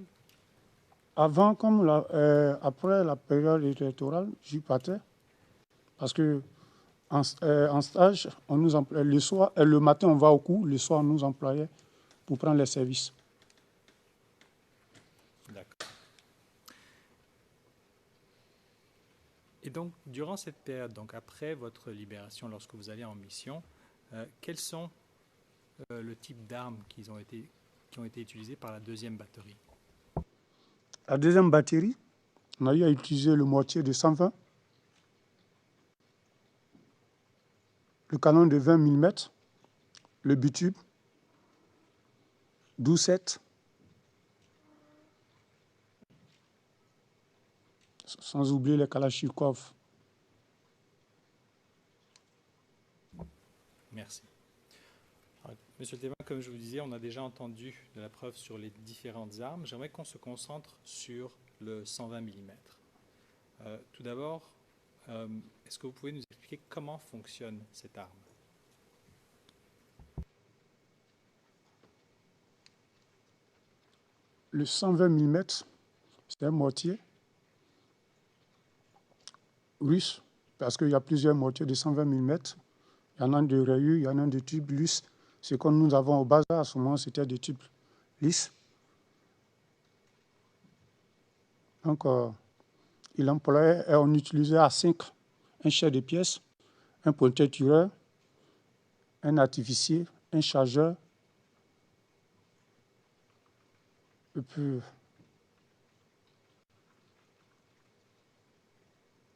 Avant, comme après la période électorale, j'y partais. Parce que en stage, on nous employait le soir, le matin on va au cours, le soir on nous employait pour prendre les services. D'accord. Et donc, durant cette période, donc après votre libération, lorsque vous allez en mission, quels sont le type d'armes qui ont été utilisées par la deuxième batterie? La deuxième batterie, on a eu à utiliser le mortier de 120, le canon de 20 mm, le butube, 12-7, sans oublier les Kalachnikov. Merci. Alors, Monsieur le témoin, comme je vous disais, on a déjà entendu de la preuve sur les différentes armes. J'aimerais qu'on se concentre sur le 120 mm. Tout d'abord, est-ce que vous pouvez nous expliquer comment fonctionne cette arme? Le 120 mm, c'est un mortier russe, parce qu'il y a plusieurs mortiers de 120 mm. Il y en a un de rayures, il y en a un de tubes lisses. Ce que nous avons au bazar à ce moment, c'était des tubes lisses. Donc, il employait et on utilisait à 5 un chef de pièce, un pointeur-tireur, un artificier, un chargeur. Et puis,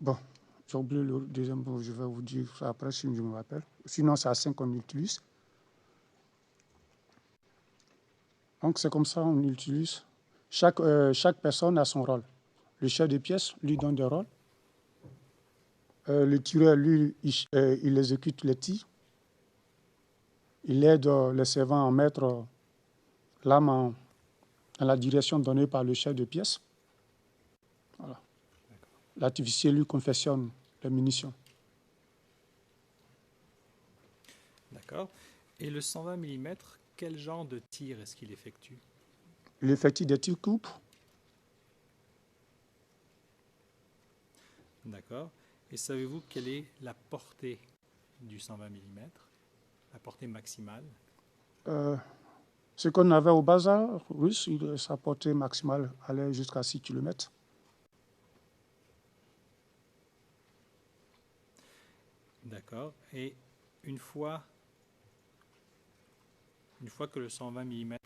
bon, j'ai oublié le deuxième mot, je vais vous dire ça après si je me rappelle. Sinon, c'est à 5 qu'on utilise. Donc, c'est comme ça qu'on utilise. Chaque personne a son rôle. Le chef de pièce lui donne des rôles. Le tireur, lui, il exécute les tirs. Il aide les servants à mettre l'arme dans la direction donnée par le chef de pièce. Voilà. L'artificier, lui, confectionne les munitions. D'accord. Et le 120 mm, quel genre de tir est-ce qu'il effectue? Il effectue des tirs coupes. D'accord. Et savez-vous quelle est la portée du 120 mm? La portée maximale? Ce qu'on avait au bazar russe, sa portée maximale allait jusqu'à 6 km. D'accord. Et une fois que le 120 mm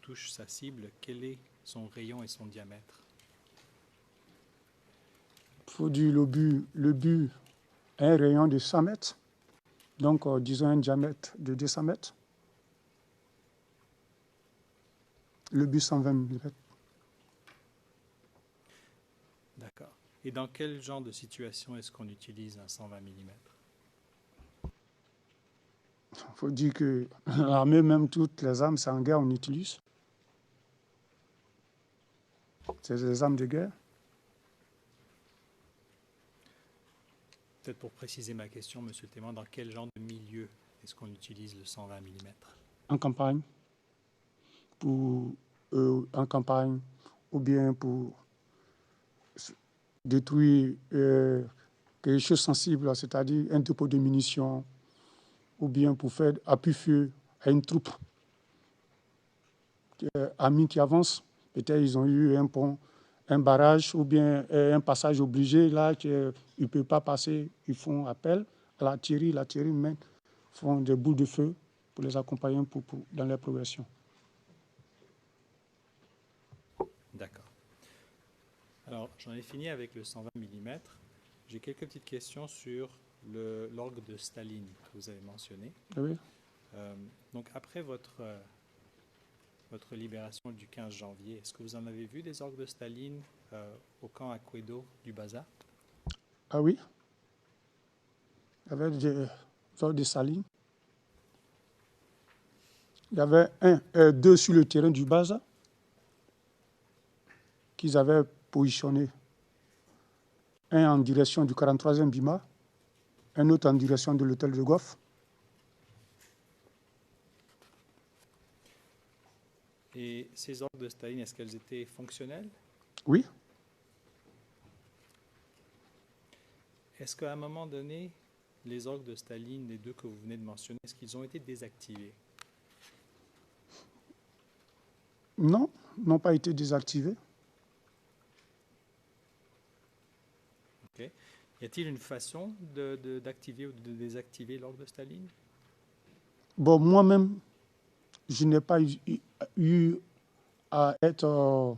touche sa cible, quel est son rayon et son diamètre? Il faut dire le but a un rayon de 100 mètres, donc disons un diamètre de 200 mètres. Le but 120 mm. D'accord. Et dans quel genre de situation est-ce qu'on utilise un 120 mm? Il faut dire que l'armée, même toutes les armes, c'est en guerre, on utilise. C'est des armes de guerre. Peut-être pour préciser ma question, monsieur le témoin, dans quel genre de milieu est-ce qu'on utilise le 120 mm? En campagne, en campagne, ou bien pour détruire quelque chose de sensible, c'est-à-dire un dépôt de munitions, ou bien pour faire appui-feu à une troupe amie qui avance, Peut-être ils ont eu un pont, un barrage ou bien un passage obligé là qu'ils ne peuvent pas passer. Ils font appel à l'artillerie même font des boules de feu pour les accompagner dans leur progression. D'accord. Alors, j'en ai fini avec le 120 mm. J'ai quelques petites questions sur l'orgue de Staline que vous avez mentionné. Oui. Donc, après votre libération du 15 janvier, est-ce que vous en avez vu des orgues de Staline au camp Aquedo du Baza? Ah oui. Il y avait des orgues de Staline. Il y avait deux sur le terrain du Baza qu'ils avaient positionné. Un en direction du 43e Bima, un autre en direction de l'hôtel de Goff. Et ces orgues de Staline, est-ce qu'elles étaient fonctionnelles? Oui. Est-ce qu'à un moment donné, les orgues de Staline, les deux que vous venez de mentionner, est-ce qu'ils ont été désactivés? Non, n'ont pas été désactivés. Okay. Y a-t-il une façon d'activer ou de désactiver l'orgue de Staline? Bon, moi-même, je n'ai pas eu à être...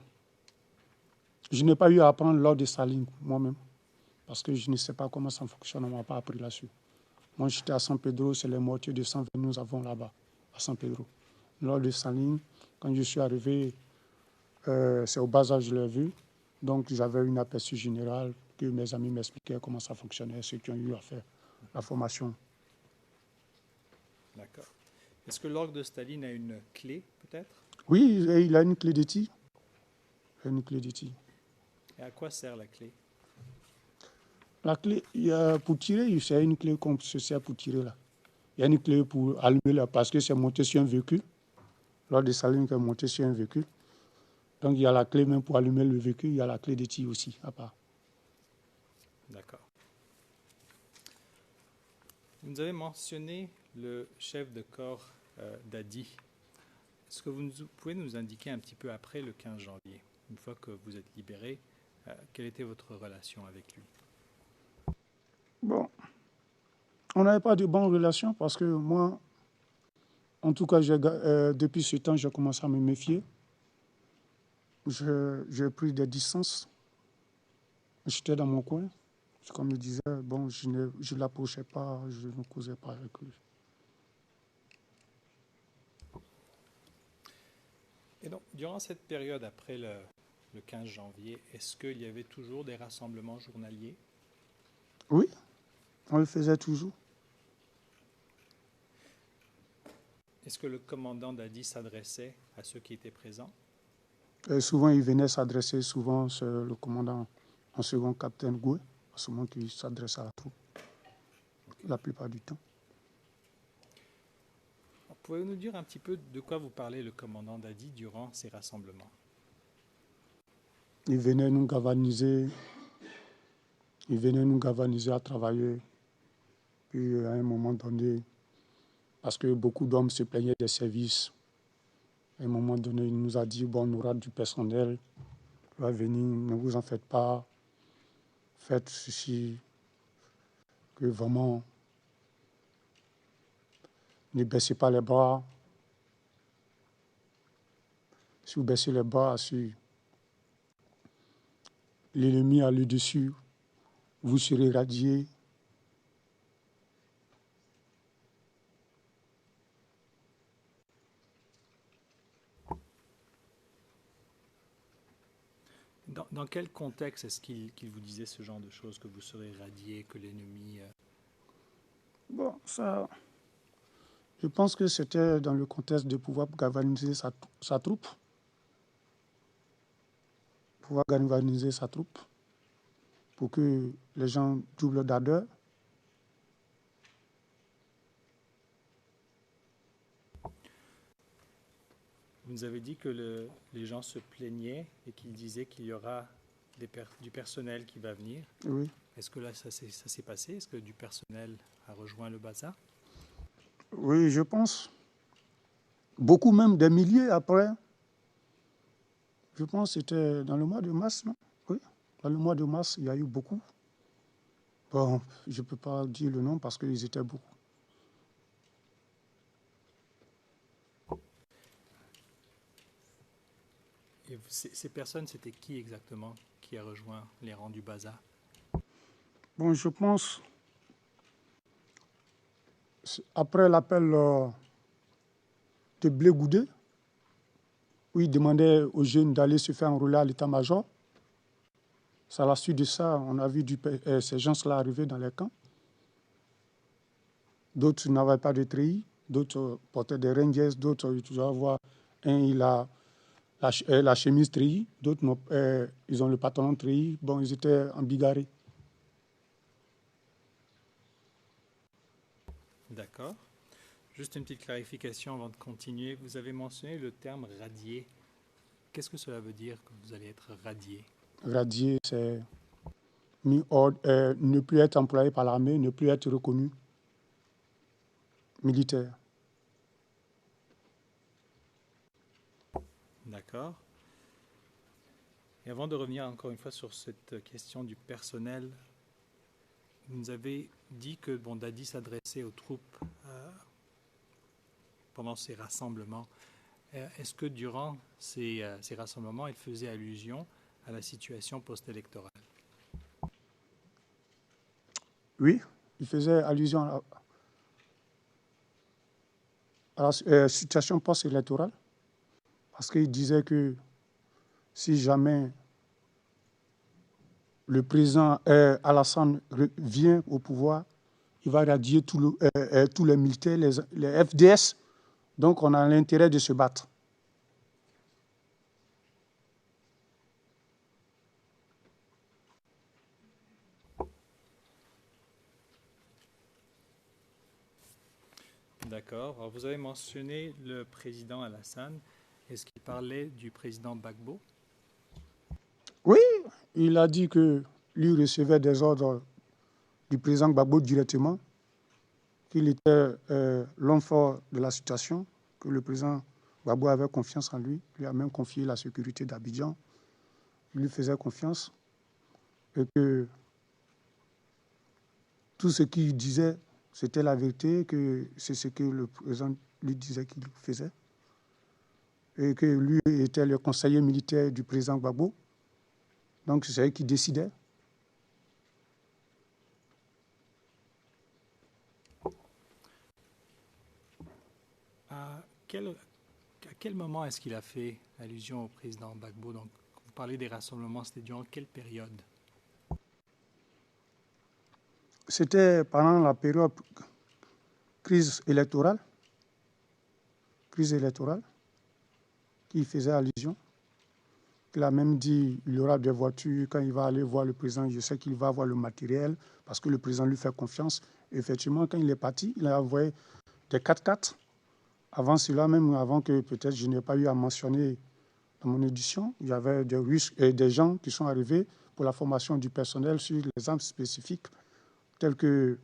je n'ai pas eu à apprendre l'ordre de Staline moi-même, parce que je ne sais pas comment ça fonctionne, on ne m'a pas appris là-dessus. Moi, j'étais à San Pedro, c'est les mortiers de 120 nous avons là-bas, à San Pedro. L'ordre de Staline, quand je suis arrivé, c'est au Baza, je l'ai vu. Donc, j'avais une aperçu général que mes amis m'expliquaient comment ça fonctionnait, ceux qui ont eu à faire la formation. D'accord. Est-ce que l'orgue de Staline a une clé, peut-être? Oui, il a une clé de tir. Il a une clé de tir. Et à quoi sert la clé? La clé, pour tirer, c'est une clé qu'on se sert pour tirer là. Il y a une clé pour allumer là, parce que c'est monté sur un véhicule. Lors de Staline, c'est monté sur un véhicule. Donc il y a la clé même pour allumer le véhicule, il y a la clé de tir aussi, à part. D'accord. Vous nous avez mentionné le chef de corps Dadi. Est-ce que vous pouvez nous indiquer un petit peu après le 15 janvier, une fois que vous êtes libéré, quelle était votre relation avec lui? Bon, on n'avait pas de bonnes relations parce que moi, en tout cas, depuis ce temps, j'ai commencé à me méfier. J'ai pris des distances. J'étais dans mon coin. Comme je disais, bon, je ne l'approchais pas, je ne causais pas avec lui. Et donc, durant cette période après le 15 janvier, est-ce qu'il y avait toujours des rassemblements journaliers? Oui, on le faisait toujours. Est-ce que le commandant Dadi s'adressait à ceux qui étaient présents? Et souvent, il venait s'adresser, souvent, c'est le commandant en second, capitaine Goué, souvent qui s'adresse à la troupe, la plupart du temps. Pouvez-vous nous dire un petit peu de quoi vous parlez le commandant Dadi durant ces rassemblements? Il venait nous galvaniser à travailler. Puis à un moment donné, parce que beaucoup d'hommes se plaignaient des services, à un moment donné, il nous a dit, bon, on aura du personnel, il va venir, ne vous en faites pas, faites ceci, que vraiment, ne baissez pas les bras. Si vous baissez les bras, si l'ennemi a le dessus, vous serez radié. Dans quel contexte est-ce qu'il vous disait ce genre de choses, que vous serez radié, que l'ennemi... Bon, ça, je pense que c'était dans le contexte de pouvoir galvaniser sa troupe. Pouvoir galvaniser sa troupe pour que les gens doublent d'ardeur. Vous nous avez dit que les gens se plaignaient et qu'ils disaient qu'il y aura du personnel qui va venir. Oui. Est-ce que là, ça s'est passé? Est-ce que du personnel a rejoint le Baza? Oui, je pense. Beaucoup même, des milliers après. Je pense que c'était dans le mois de mars, non? Oui, dans le mois de mars, il y a eu beaucoup. Bon, je ne peux pas dire le nom parce qu'ils étaient beaucoup. Et ces personnes, c'était qui exactement qui a rejoint les rangs du Baza? Bon, je pense, après l'appel de Blé Goudé, où il demandait aux jeunes d'aller se faire enrôler à l'état-major, c'est à la suite de ça, on a vu ces gens-là arriver dans les camps. D'autres n'avaient pas de treillis, d'autres portaient des Rangers, d'autres, tu dois voir, un, il a la chemise treillis, d'autres, ils ont le pantalon treillis. Bon, ils étaient en bigarré. D'accord. Juste une petite clarification avant de continuer. Vous avez mentionné le terme radié. Qu'est-ce que cela veut dire que vous allez être radié? Radié, c'est ne plus être employé par l'armée, ne plus être reconnu militaire. D'accord. Et avant de revenir encore une fois sur cette question du personnel, vous nous avez dit que Dadi s'adressait aux troupes pendant ces rassemblements. Est-ce que durant ces rassemblements, il faisait allusion à la situation post-électorale? Oui, il faisait allusion à la situation post-électorale, parce qu'il disait que si jamais le président Alassane vient au pouvoir, il va radier tous les militaires, les FDS. Donc on a l'intérêt de se battre. D'accord. Alors vous avez mentionné le président Alassane. Est-ce qu'il parlait du président Gbagbo? Oui, il a dit que lui recevait des ordres du président Gbagbo directement, qu'il était l'homme fort de la situation, que le président Gbagbo avait confiance en lui, lui a même confié la sécurité d'Abidjan, il lui faisait confiance, et que tout ce qu'il disait, c'était la vérité, que c'est ce que le président lui disait qu'il faisait, et que lui était le conseiller militaire du président Gbagbo, donc c'est lui qui décidait. À quel moment est-ce qu'il a fait allusion au président Gbagbo? Donc, vous parlez des rassemblements, c'était durant quelle période? C'était pendant la période crise électorale qu'il faisait allusion. Il a même dit qu'il y aura des voitures quand il va aller voir le président. Je sais qu'il va avoir le matériel parce que le président lui fait confiance. Et effectivement, quand il est parti, il a envoyé des 4x4. Avant cela, même avant que peut-être je n'ai pas eu à mentionner dans mon édition, il y avait des Russes et des gens qui sont arrivés pour la formation du personnel sur les armes spécifiques, telles que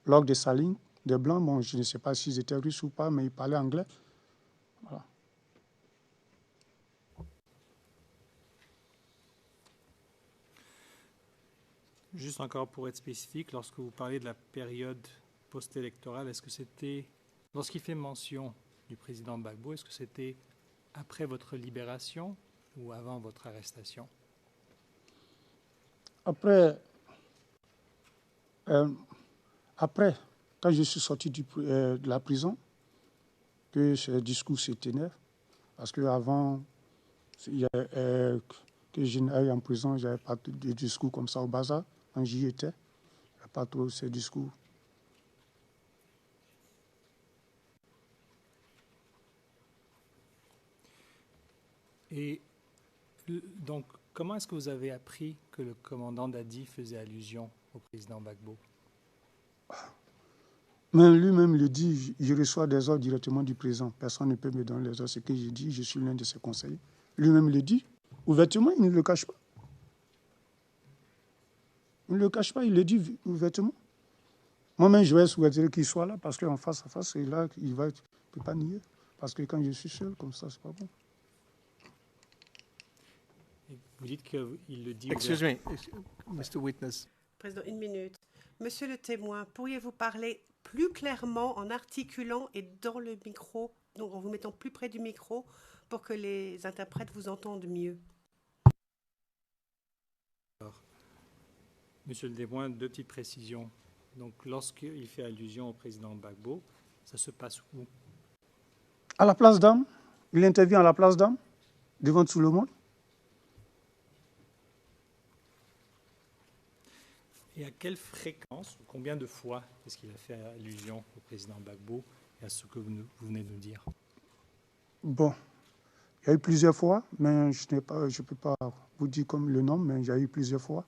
l'orgue de Saline, des Blancs. Bon, je ne sais pas s'ils étaient russes ou pas, mais ils parlaient anglais. Voilà. Juste encore pour être spécifique, lorsque vous parlez de la période post-électorale, est-ce que c'était, lorsqu'il fait mention du président Gbagbo, est-ce que c'était après votre libération ou avant votre arrestation? Après, quand je suis sorti de la prison, que ce discours se tenait, parce qu'avant que je n'aille en prison, je n'avais pas de discours comme ça au bazar. Quand j'y étais, il n'y avait pas trop ces discours. Et donc, comment est-ce que vous avez appris que le commandant Dadi faisait allusion au président Gbagbo? Mais lui-même le dit, je reçois des ordres directement du président. Personne ne peut me donner les ordres. Ce que je dis, je suis l'un de ses conseillers. Lui-même le dit. Ouvertement, il ne le cache pas. Il ne le cache pas, il le dit ouvertement. Moi-même, je vais souhaiter qu'il soit là, parce qu'en face à face, et là, il ne peut pas nier. Parce que quand je suis seul, comme ça, c'est pas bon. Vous dites qu'il le dit. Excuse me, Mr. Witness. Président, une minute. Monsieur le témoin, pourriez-vous parler plus clairement en articulant et dans le micro, donc en vous mettant plus près du micro pour que les interprètes vous entendent mieux? Monsieur le témoin, deux petites précisions. Donc, lorsqu'il fait allusion au président Gbagbo, ça se passe où? À la place d'Armes, il intervient à la place d'Armes, devant tout le monde. Et à quelle fréquence, ou combien de fois est-ce qu'il a fait allusion au président Gbagbo et à ce que vous venez de nous dire? Bon, il y a eu plusieurs fois, mais je ne peux pas vous dire comme le nom, mais il y a eu plusieurs fois.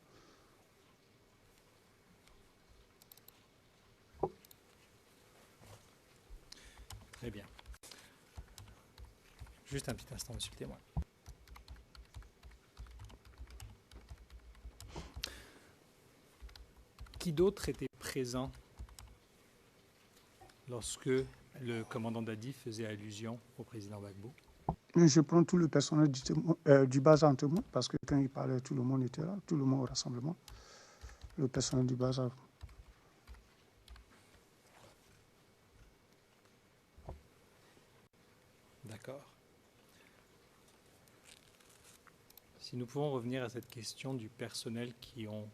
Très bien. Juste un petit instant, monsieur le témoin. Qui d'autre était présent lorsque le commandant Dadi faisait allusion au président Gbagbo? Je prends tout le personnel du bazar en témoin, parce que quand il parlait, tout le monde était là, tout le monde au rassemblement. Le personnel du bazar. D'accord. Si nous pouvons revenir à cette question du personnel qui ont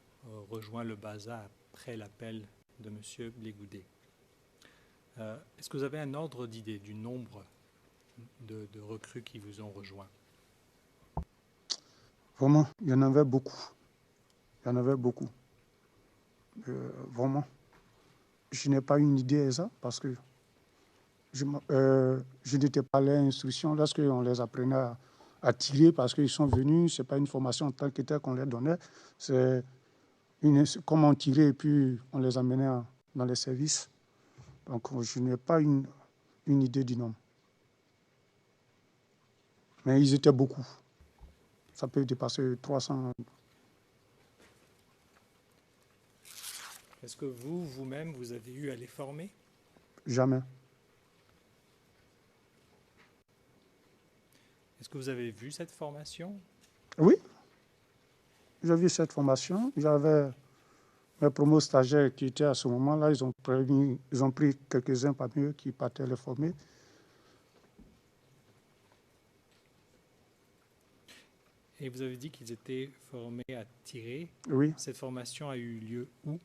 rejoint le bazar après l'appel de M. Blegoudé. Est-ce que vous avez un ordre d'idée du nombre de recrues qui vous ont rejoints? Vraiment, il y en avait beaucoup. Il y en avait beaucoup. Vraiment. Je n'ai pas une idée exacte parce que je n'étais pas à l'instruction lorsqu'on les apprenait à tirer parce qu'ils sont venus. Ce n'est pas une formation en tant que telle qu'on leur donnait. C'est comment on tirait et puis on les amenait dans les services. Donc je n'ai pas une idée du nombre. Mais ils étaient beaucoup. Ça peut dépasser 300. Est-ce que vous-même, vous avez eu à les former? Jamais. Est-ce que vous avez vu cette formation? Oui, j'ai vu cette formation. J'avais mes promos stagiaires qui étaient à ce moment-là. Ils ont pris quelques-uns parmi eux qui partaient les former. Et vous avez dit qu'ils étaient formés à tirer. Oui. Cette formation a eu lieu où?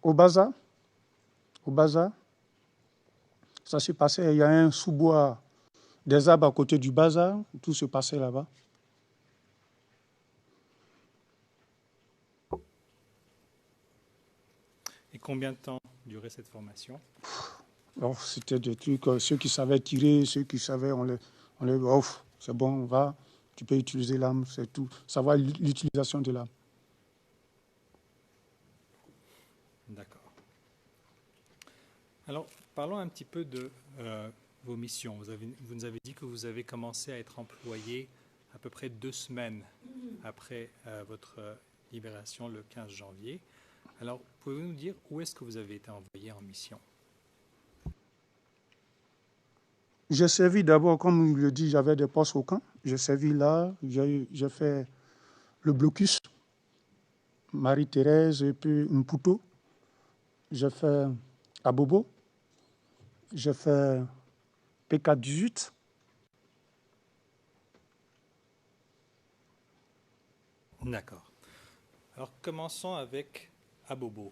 Au bazar. Au bazar. Ça s'est passé, il y a un sous-bois, des arbres à côté du bazar. Tout se passait là-bas. Et combien de temps durait cette formation? Alors, c'était des trucs, ceux qui savaient tirer, ceux qui savaient, on les offre, c'est bon, on va, tu peux utiliser l'arme, c'est tout. Savoir l'utilisation de l'arme. D'accord. Alors, parlons un petit peu de vos missions. Vous nous avez dit que vous avez commencé à être employé à peu près 2 semaines après votre libération le 15 janvier. Alors, pouvez-vous nous dire où est-ce que vous avez été envoyé en mission? J'ai servi d'abord, comme il le dit, j'avais des postes au camp. J'ai servi là, j'ai fait le blocus, Marie-Thérèse et puis Mputo. J'ai fait Abobo. J'ai fait PK18. D'accord. Alors, commençons avec Abobo.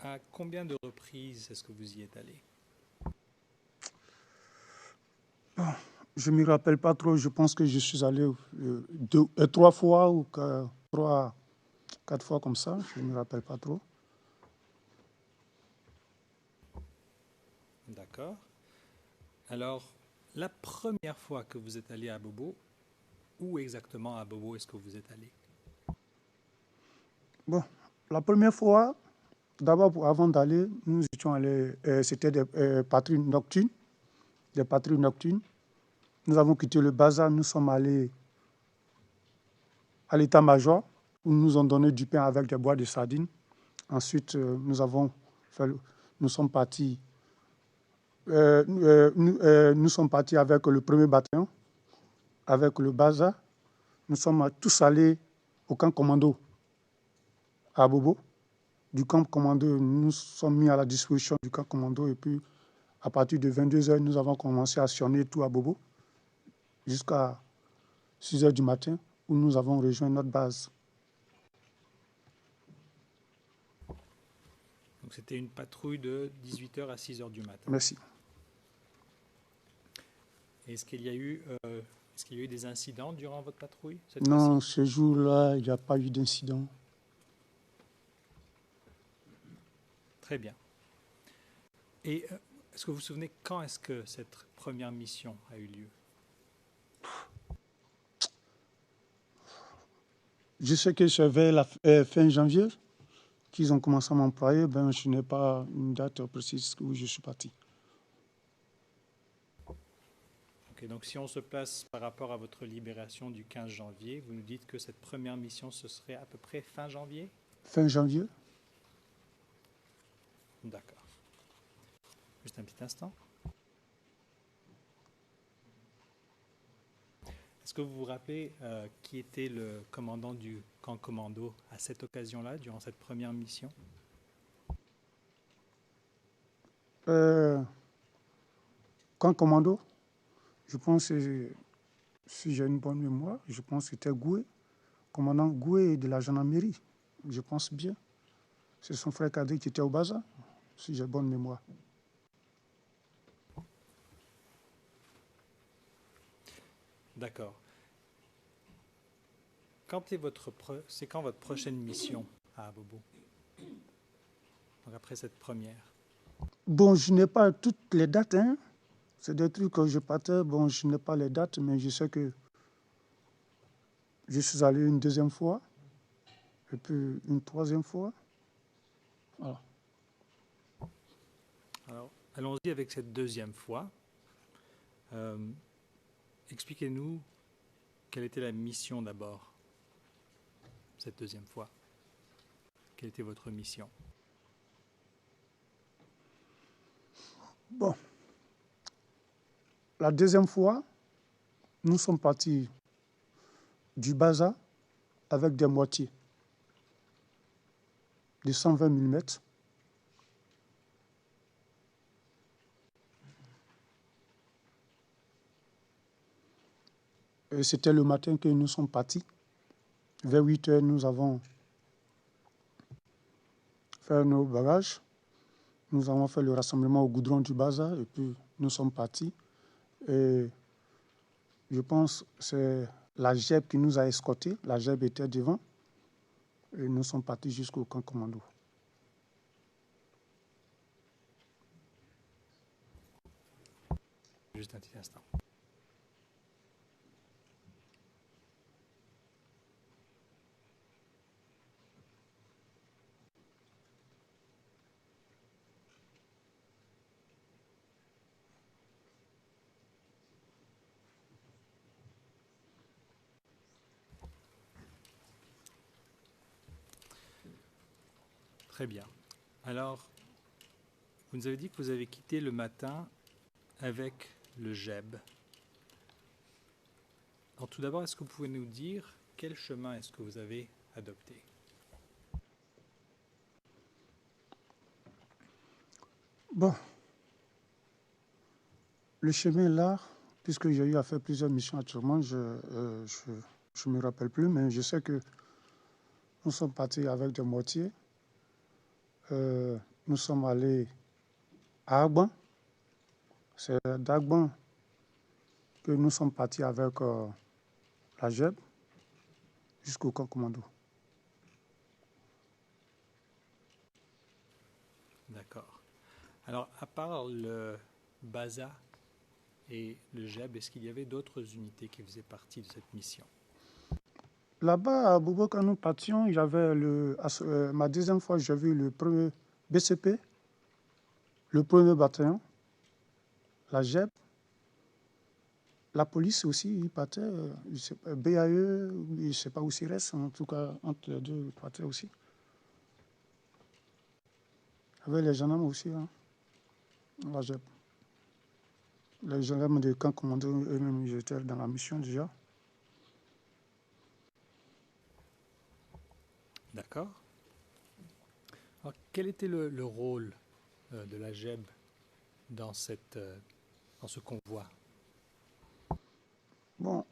À combien de reprises est-ce que vous y êtes allé? Bon, je ne me rappelle pas trop. Je pense que je suis allé 3 fois ou 4 fois comme ça. Je ne me rappelle pas trop. D'accord. Alors, la première fois que vous êtes allé à Abobo, où exactement à Abobo est-ce que vous êtes allé? Bon, la première fois, d'abord, avant d'aller, nous étions allés, c'était des patrouilles nocturnes. Des patrouilles nocturnes. Nous avons quitté le bazar, nous sommes allés à l'état-major, où nous nous ont donné du pain avec des bois de sardines. Ensuite, nous sommes partis avec le premier bataillon, avec le bazar. nous sommes tous allés au camp commando à Bobo. Du camp commando, nous sommes mis à la disposition du camp commando et puis à partir de 22h, nous avons commencé à sillonner tout à Bobo jusqu'à 6h du matin où nous avons rejoint notre base. Donc c'était une patrouille de 18h à 6h du matin. Merci. Est-ce qu'il y a eu des incidents durant votre patrouille cette Non, fois-ci? ce jour-là, il n'y a pas eu d'incident. Très bien. Et est-ce que vous vous souvenez quand est-ce que cette première mission a eu lieu? Je sais que c'est vers la fin janvier qu'ils ont commencé à m'employer. Ben, je n'ai pas une date précise où je suis parti. Ok, donc si on se place par rapport à votre libération du 15 janvier, vous nous dites que cette première mission, ce serait à peu près fin janvier? Fin janvier? D'accord. Juste un petit instant. Est-ce que vous vous rappelez qui était le commandant du camp commando à cette occasion-là, durant cette première mission? Camp commando, je pense, si j'ai une bonne mémoire, je pense que c'était Goué, commandant Goué de la gendarmerie. Je pense bien. C'est son frère cadet qui était au bazar, si j'ai bonne mémoire. D'accord. C'est quand votre prochaine mission à Bobo? Donc après cette première. Bon, je n'ai pas toutes les dates, hein. C'est des trucs que je partais, bon, je n'ai pas les dates, mais je sais que je suis allé une deuxième fois, et puis une troisième fois. Voilà. Alors, allons-y avec cette deuxième fois. Expliquez-nous quelle était la mission d'abord, cette deuxième fois. Quelle était votre mission? Bon, la deuxième fois, nous sommes partis du bazar avec des moitiés de 120 mm. Et c'était le matin que nous sommes partis. Vers 8h, nous avons fait nos bagages. Nous avons fait le rassemblement au goudron du bazar et puis nous sommes partis. Et je pense que c'est la GEB qui nous a escortés. La GEB était devant. Et nous sommes partis jusqu'au camp commando. Juste un petit instant. Très bien. Alors, vous nous avez dit que vous avez quitté le matin avec le GEB. Alors tout d'abord, est-ce que vous pouvez nous dire quel chemin est-ce que vous avez adopté? Bon, le chemin là, puisque j'ai eu à faire plusieurs missions actuellement, je ne me rappelle plus, mais je sais que nous sommes partis avec des moitiés. Nous sommes allés à Agban. C'est d'Agban que nous sommes partis avec la GEB jusqu'au camp commando. D'accord. Alors, à part le BASA et le GEB, est-ce qu'il y avait d'autres unités qui faisaient partie de cette mission? Là-bas, à Bobo, quand nous partions, il y avait ma deuxième fois, j'ai vu le premier BCP, le premier bataillon, la GEB, la police aussi, ils partaient, je sais pas, BAE, je ne sais pas où s'il reste, en tout cas, entre les deux, ils partaient aussi. Il y avait les gendarmes aussi, hein, la GEB. Les gendarmes de camp commando, eux-mêmes, ils étaient dans la mission déjà. D'accord. Alors, quel était le rôle de la GEB dans ce convoi? Bon,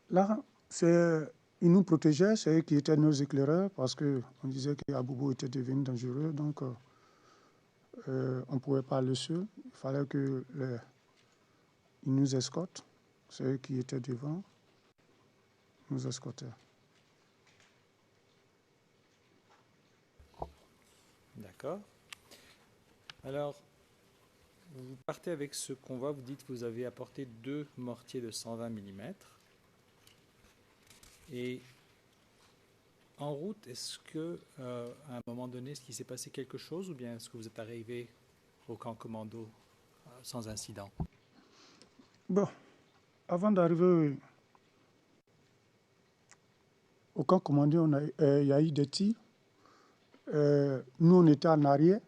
là, ils nous protégeaient, c'est eux qui étaient nos éclaireurs, parce qu'on disait qu'Abobo était devenu dangereux, donc on ne pouvait pas le seul. Il fallait qu'ils nous escortent. C'est eux qui étaient devant, nous escortaient. D'accord. Alors, vous partez avec ce convoi, vous dites que vous avez apporté 2 mortiers de 120 mm. Et en route, est-ce que, à un moment donné, est-ce qu'il s'est passé quelque chose ou bien est-ce que vous êtes arrivé au camp commando sans incident? Bon, avant d'arriver au camp commando, il y a eu des tirs. Nous, on était en arrière,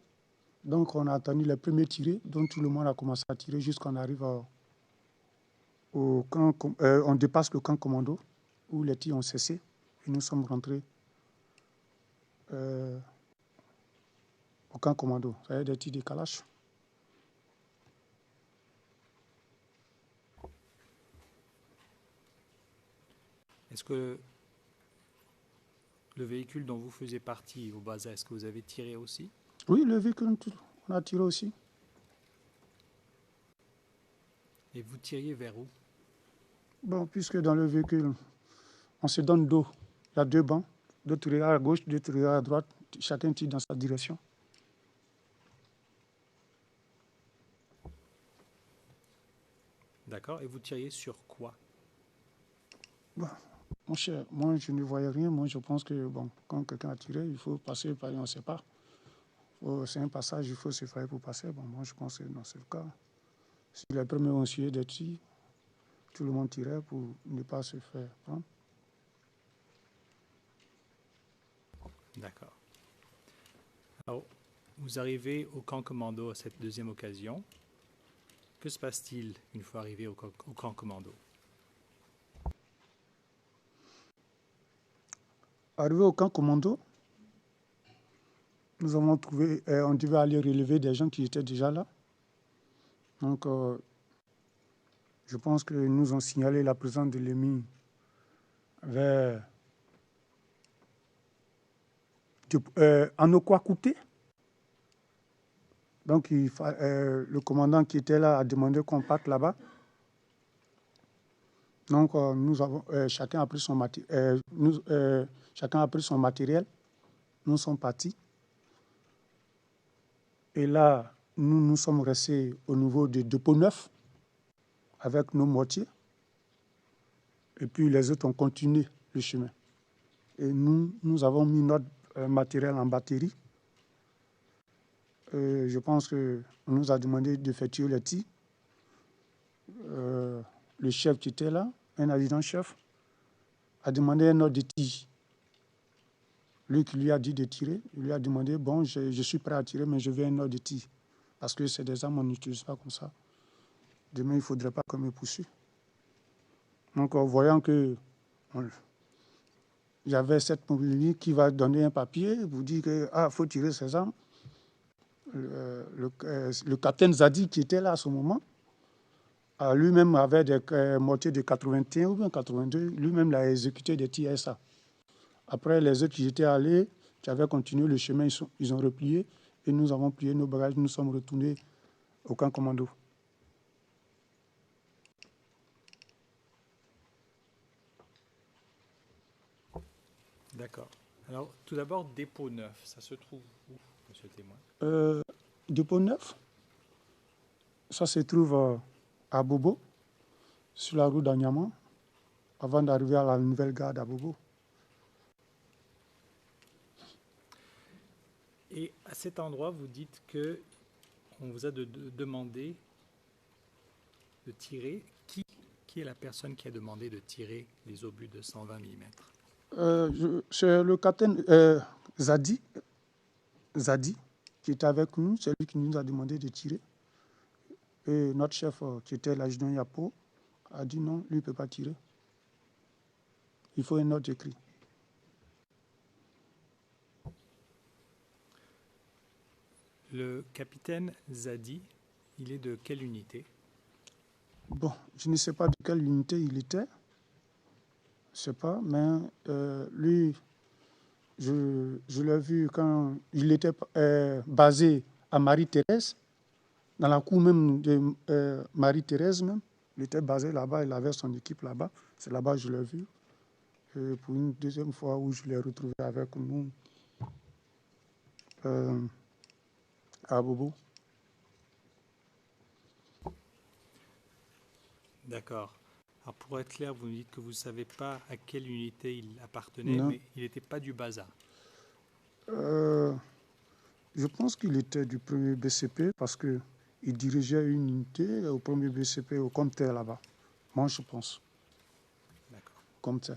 donc on a attendu les premiers tirés, donc tout le monde a commencé à tirer jusqu'à qu'on arrive au camp. On dépasse le camp commando, où les tirs ont cessé, et nous sommes rentrés au camp commando. Ça y est, des tirs de Kalash. Est-ce que le véhicule dont vous faisiez partie au Baza, est-ce que vous avez tiré aussi? Oui, le véhicule, on a tiré aussi. Et vous tiriez vers où? Bon, puisque dans le véhicule, on se donne dos. Il y a 2 bancs, 2 tireurs à gauche, 2 tireurs à droite, chacun tire dans sa direction. D'accord. Et vous tiriez sur quoi? Bon, mon cher, moi je ne voyais rien. Moi je pense que bon, quand quelqu'un a tiré, il faut passer par, on ne sait pas. C'est un passage, il faut se faire pour passer. Bon, moi je pense que non, c'est le cas. Si les premiers ont essuyé des tirs, tout le monde tirait pour ne pas se faire prendre. D'accord. Alors, vous arrivez au camp commando à cette deuxième occasion. Que se passe-t-il une fois arrivé au camp commando? Arrivé au camp commando, nous avons trouvé, on devait aller relever des gens qui étaient déjà là. Donc, je pense qu'ils nous ont signalé la présence de l'ennemi vers Anokwa-Kouté. Donc, le commandant qui était là a demandé qu'on parte là-bas. Donc, chacun a pris son matériel. Nous sommes partis. Et là, nous sommes restés au niveau du dépôt 9 avec nos mortiers. Et puis, les autres ont continué le chemin. Et nous avons mis notre matériel en batterie. Je pense qu'on nous a demandé de faire tuer les tirs. Le chef qui était là, un adjudant-chef, a demandé un ordre de tir. Lui qui lui a dit de tirer, il lui a demandé, bon, je suis prêt à tirer, mais je veux un ordre de tir. Parce que c'est des armes, on n'utilise pas comme ça. Demain, il ne faudrait pas qu'on me poursuive. Donc, en voyant que il y avait cette mobilité qui va donner un papier, vous dire que faut tirer ces armes. Le capitaine Zadi qui était là à ce moment, lui-même avait des mortiers de 81 ou bien 82, lui-même l'a exécuté des tirs SA. Après, les autres qui étaient allés, qui avaient continué le chemin, ils ont replié et nous avons plié nos bagages, nous sommes retournés au camp commando. D'accord. Alors, tout d'abord, dépôt 9, ça se trouve où, monsieur le témoin? Dépôt 9, ça se trouve à Bobo, sur la route d'Anyama, avant d'arriver à la nouvelle gare d'Abobo. Et à cet endroit, vous dites que on vous a demandé de tirer. Qui est la personne qui a demandé de tirer les obus de 120 mm? C'est le capitaine Zadi, qui était avec nous, c'est lui qui nous a demandé de tirer. Et notre chef, qui était l'adjudant Yapo, a dit non, lui ne peut pas tirer. Il faut un ordre écrit. Le capitaine Zadi, il est de quelle unité? Bon, je ne sais pas de quelle unité il était. Je ne sais pas, mais lui, je l'ai vu quand il était basé à Marie-Thérèse, dans la cour même de Marie-Thérèse même. Il était basé là-bas, il avait son équipe là-bas. C'est là-bas que je l'ai vu. Et pour une deuxième fois où je l'ai retrouvé avec nous à Bobo. D'accord. Alors pour être clair, vous me dites que vous ne savez pas à quelle unité il appartenait, Non. mais il n'était pas du Baza. Je pense qu'il était du premier BCP parce qu'il dirigeait une unité au premier BCP au Comté là-bas. Moi, je pense. D'accord. Comté.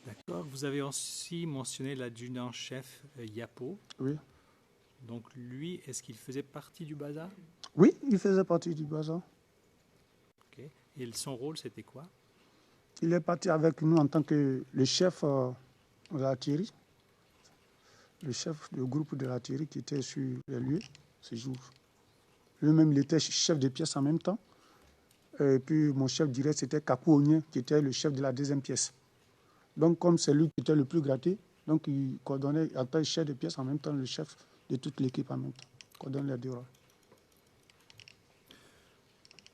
D'accord. Vous avez aussi mentionné l'adjudant-chef Yapo. Oui. Donc lui, est-ce qu'il faisait partie du Baza? Oui, il faisait partie du bazar. Ok. Et son rôle, c'était quoi? Il est parti avec nous en tant que le chef de l'artillerie. Le chef du groupe de l'artillerie qui était sur les lieux ce jour. Lui-même, il était chef de pièce en même temps. Et puis mon chef direct, c'était Kakou Onye, qui était le chef de la deuxième pièce. Donc, comme c'est lui qui était le plus gratté, donc il coordonnait en tant que chef de pièce en même temps le chef de toute l'équipe en même temps. Il coordonne les deux rôles.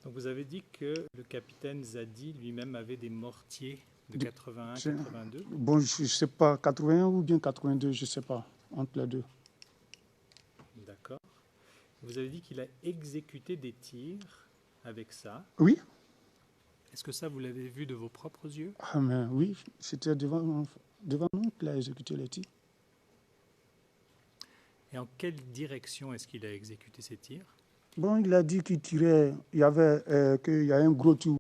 Donc vous avez dit que le capitaine Zadi lui-même avait des mortiers de De- 81, c'est- 82. Bon, je ne sais pas, 81 ou bien 82, je ne sais pas, entre les deux. D'accord. Vous avez dit qu'il a exécuté des tirs avec ça. Oui, Est-ce que ça, vous l'avez vu de vos propres yeux? mais oui, c'était devant nous qu'il a exécuté les tirs. Et en quelle direction est-ce qu'il a exécuté ces tirs? Bon, il a dit qu'il tirait, qu'il y a un gros trou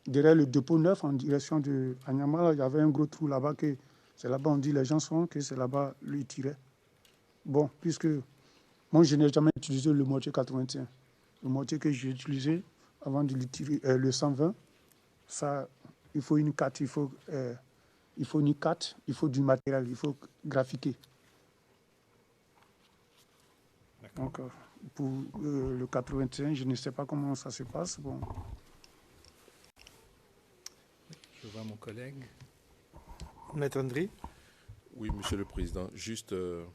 derrière le dépôt neuf en direction de Anyama. Il y avait un gros trou là-bas, que c'est là-bas, on dit, les gens sont, que c'est là-bas, lui, il tirait. Bon, puisque moi, je n'ai jamais utilisé le mortier 81. Le mortier que j'ai utilisé avant de le tirer, le 120, ça, il faut une carte, il faut une carte, il faut du matériel, il faut graphiquer. D'accord. Donc, pour le 81, je ne sais pas comment ça se passe. Bon. Je vois mon collègue. Maître André? Oui, Monsieur le Président, juste dans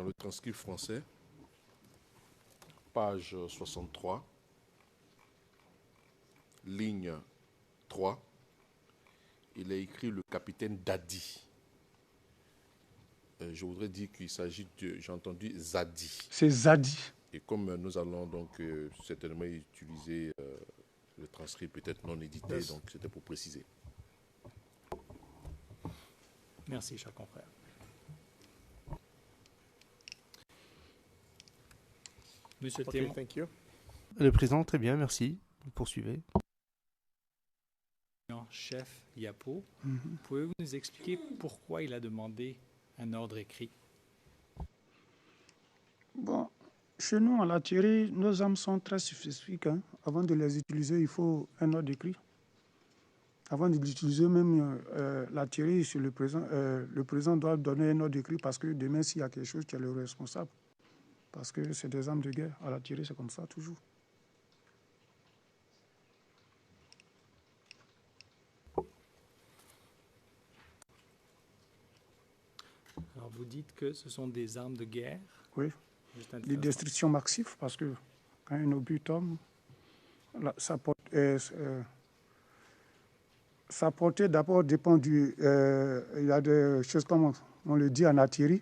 le transcript français, page 63, ligne 3, il est écrit le capitaine Dadi. Je voudrais dire qu'il s'agit de, j'ai entendu Zadi. C'est Zadi. Et comme nous allons donc certainement utiliser le transcript peut-être non édité, Yes. donc c'était pour préciser. Merci, cher confrère. Monsieur le Okay, témoin, thank you. Le président, très bien, merci. Vous poursuivez. chef Yapo, pouvez-vous nous expliquer pourquoi il a demandé un ordre écrit? Bon, chez nous, à l'artillerie, nos armes sont très spécifiques. Hein. Avant de les utiliser, il faut un ordre écrit. Avant de l'utiliser, même l'artillerie, le président doit donner un ordre écrit parce que demain, s'il y a quelque chose, tu es le responsable. Parce que c'est des armes de guerre. À l'artillerie, c'est comme ça, toujours. Alors vous dites que ce sont des armes de guerre. Oui. Juste un Les instant. destructions massives, parce que quand un obus tombe, sa portée d'abord dépend du... il y a des choses comme on le dit en artillerie.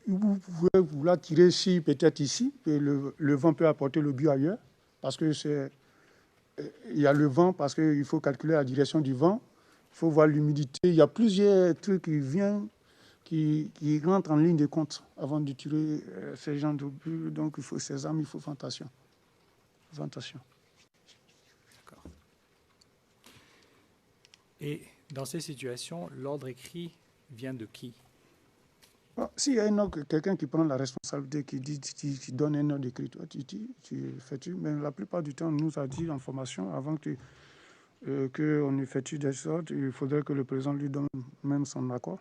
Vous pouvez vouloir tirer ici, peut-être ici, et le vent peut apporter l'obus ailleurs, parce que il y a le vent, parce qu'il faut calculer la direction du vent, il faut voir l'humidité. Il y a plusieurs trucs qui viennent, qui rentrent en ligne de compte avant de tirer ces gens d'obus. Donc, il faut ces armes, il faut faire attention. Attention. D'accord. Et dans ces situations, l'ordre écrit vient de qui? Bon, s'il y a quelqu'un qui prend la responsabilité, qui donne un ordre écrit, toi, tu effectues. Mais la plupart du temps, on nous a dit en formation, avant qu'on effectue des ordres, il faudrait que le président lui donne même son accord.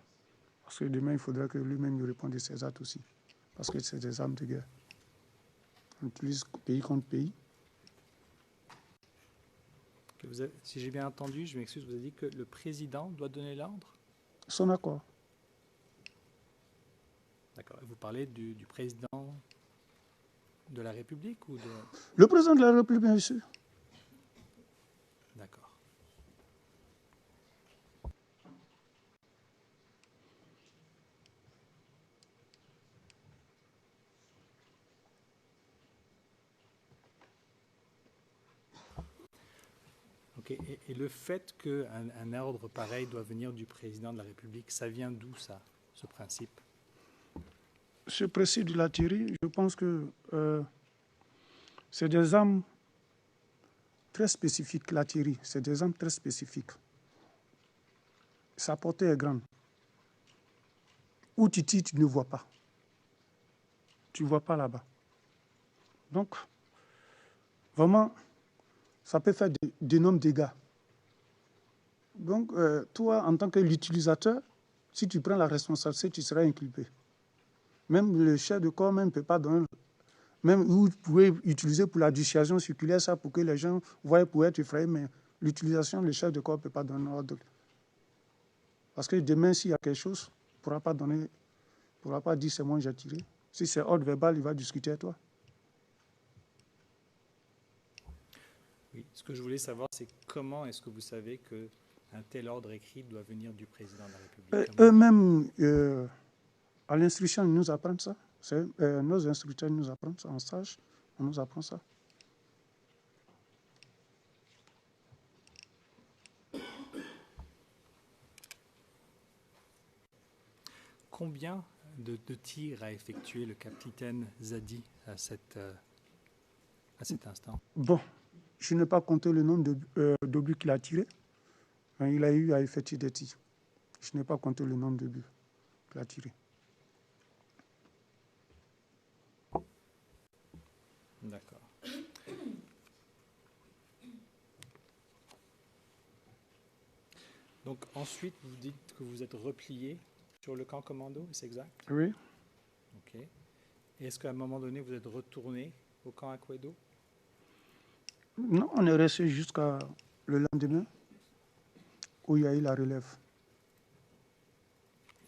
Parce que demain, il faudra que lui-même lui réponde de ses actes aussi. Parce que c'est des armes de guerre. On utilise pays contre pays. Si j'ai bien entendu, je m'excuse, vous avez dit que le président doit donner l'ordre? Son accord. D'accord. Vous parlez du président de la République ou de... Le président de la République, bien sûr. D'accord. Ok. Et le fait qu'un ordre pareil doit venir du président de la République, ça vient d'où ça, ce principe? Ce principe de l'artillerie, je pense que c'est des armes très spécifiques, l'artillerie. C'est des armes très spécifiques. Sa portée est grande. Où tu tires, tu ne vois pas. Tu ne vois pas là-bas. Donc, vraiment, ça peut faire d'énormes dégâts. Donc, toi, en tant que l'utilisateur, si tu prends la responsabilité, tu seras inculpé. Même le chef de corps ne peut pas donner. Même vous pouvez utiliser pour la dissuasion circulaire ça pour que les gens voient pour être effrayés, mais l'utilisation, le chef de corps ne peut pas donner ordre. Parce que demain, s'il y a quelque chose, il ne pourra pas dire c'est moi j'ai tiré. Si c'est ordre verbal, il va discuter avec toi. Oui. Ce que je voulais savoir, c'est comment est-ce que vous savez qu'un tel ordre écrit doit venir du président de la République? Eux-mêmes, à l'instruction, ils nous apprennent ça. Nos instructeurs nous apprennent ça en stage. On nous apprend ça. Combien de tirs a effectué le capitaine Zadi à cet instant? Bon, je n'ai pas compté le nombre d'obus qu'il a tirés. Il a eu à effectuer des tirs. Je n'ai pas compté le nombre d'obus qu'il a tirés. D'accord. Donc ensuite, vous dites que vous êtes replié sur le camp commando, c'est exact? Oui. Ok. Et est-ce qu'à un moment donné, vous êtes retourné au camp Akwedo? Non, on est resté jusqu'à le lendemain où il y a eu la relève.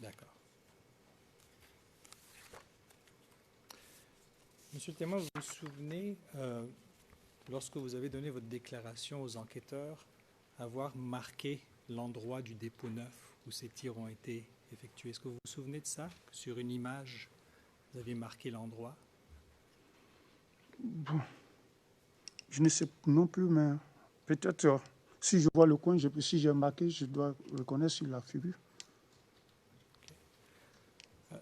D'accord. Monsieur le témoin, vous vous souvenez, lorsque vous avez donné votre déclaration aux enquêteurs, avoir marqué l'endroit du dépôt neuf où ces tirs ont été effectués? Est-ce que vous vous souvenez de ça? Que sur une image, vous aviez marqué l'endroit? Bon, je ne sais non plus, mais peut-être si je vois le coin, si j'ai marqué, je dois reconnaître sur la figure.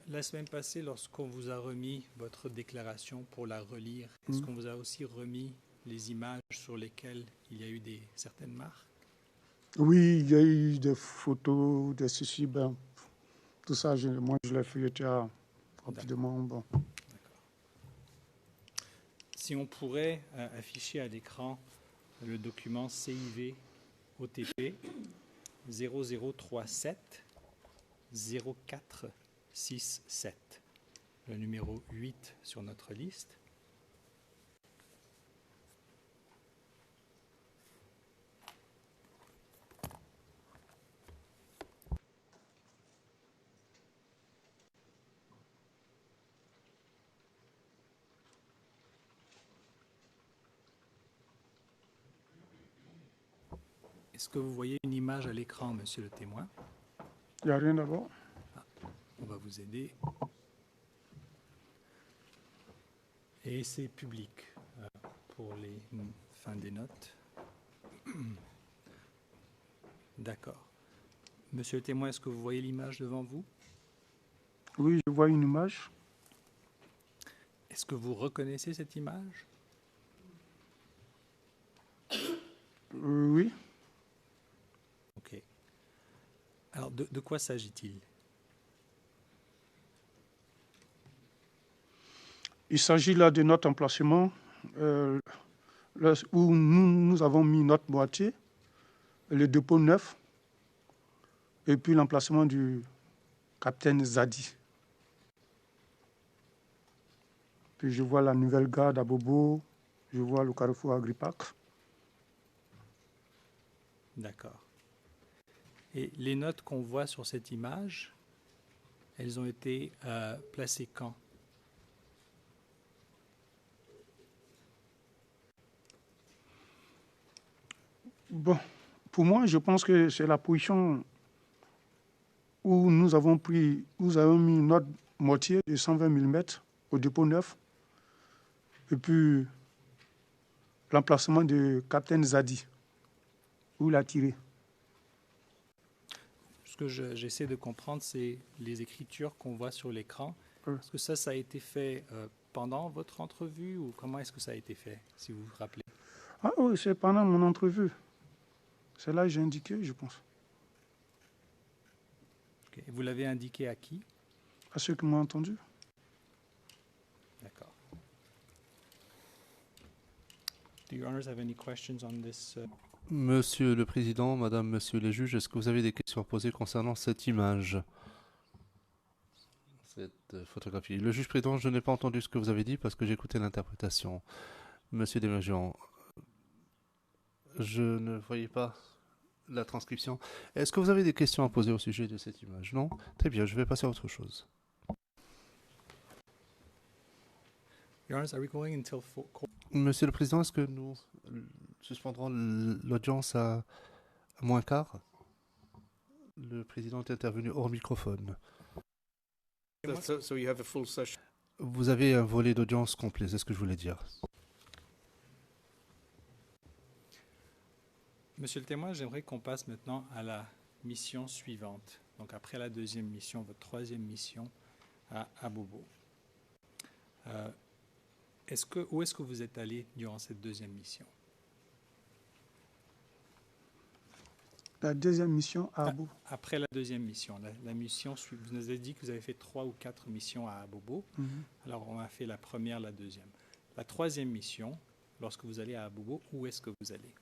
La semaine passée, lorsqu'on vous a remis votre déclaration pour la relire, est-ce qu'on vous a aussi remis les images sur lesquelles il y a eu certaines marques? Oui, il y a eu des photos, des ceci, ben, tout ça, moi je l'ai feuilleté rapidement. Bon. D'accord. Si on pourrait afficher à l'écran le document CIV OTP 0037 0467, le numéro 8 sur notre liste. Est-ce que vous voyez une image à l'écran, monsieur le témoin? Il n'y a rien d'abord. On va vous aider. Et c'est public pour les fins des notes. D'accord. Monsieur le témoin, est-ce que vous voyez l'image devant vous? Oui, je vois une image. Est-ce que vous reconnaissez cette image? Oui. Ok. Alors, de quoi s'agit-il? Il s'agit là de notre emplacement où nous avons mis notre boîtier, le dépôt neuf, et puis l'emplacement du Capitaine Zadi. Puis je vois la nouvelle gare d'Abobo, je vois le carrefour Agripac. D'accord. Et les notes qu'on voit sur cette image, elles ont été placées quand? Bon, pour moi, je pense que c'est la position où nous avons mis notre mortier de 120 mm au dépôt neuf. Et puis, l'emplacement de Capitaine Zadi, où il a tiré. Ce que j'essaie de comprendre, c'est les écritures qu'on voit sur l'écran. Est-ce que ça a été fait pendant votre entrevue ou comment est-ce que ça a été fait, si vous vous rappelez? Ah oui, c'est pendant mon entrevue. C'est là que j'ai indiqué, je pense. Okay. Vous l'avez indiqué à qui? À ceux qui m'ont entendu. D'accord. Do your honors have any questions on this? Monsieur le Président, Madame, Monsieur les juges, est-ce que vous avez des questions à poser concernant cette image, cette photographie? Le juge président, je n'ai pas entendu ce que vous avez dit parce que j'ai écouté l'interprétation. Monsieur Desmergian, je ne voyais pas la transcription. Est-ce que vous avez des questions à poser au sujet de cette image? Non? Très bien, je vais passer à autre chose. Your honors, are we going until Monsieur le Président, est-ce que nous suspendrons l'audience à moins quart? Le Président est intervenu hors microphone. So you have a full session. Vous avez un volet d'audience complet, c'est ce que je voulais dire. Monsieur le témoin, j'aimerais qu'on passe maintenant à la mission suivante. Donc après la deuxième mission, votre troisième mission à Abobo. Où est-ce que vous êtes allé durant cette deuxième mission? La deuxième mission à Abobo. Après la deuxième mission, la mission, vous nous avez dit que vous avez fait 3 ou 4 missions à Abobo. Alors on a fait la première, la deuxième. La troisième mission, lorsque vous allez à Abobo, où est-ce que vous allez?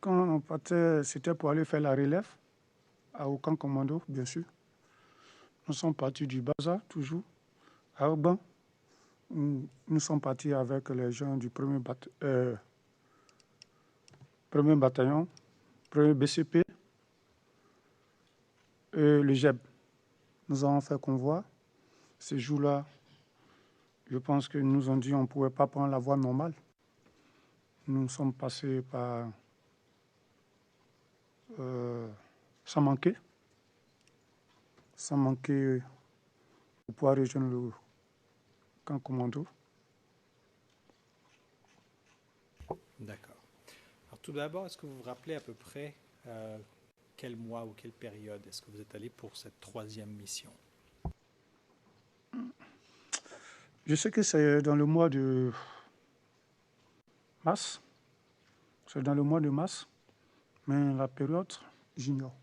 Quand on partait, c'était pour aller faire la relève au camp commando, bien sûr. Nous sommes partis du Baza, toujours, à Orban. Nous sommes partis avec les gens du premier bataillon, premier BCP et le GEB. Nous avons fait convoi. Ces jours-là, je pense qu'ils nous ont dit qu'on ne pouvait pas prendre la voie normale. Nous sommes passés par sans manquer pour pouvoir rejoindre le camp commando. D'accord. Alors tout d'abord, est-ce que vous vous rappelez à peu près quel mois ou quelle période est-ce que vous êtes allé pour cette troisième mission? Je sais que c'est dans le mois de mars. C'est dans le mois de mars. Mais la période, j'ignore.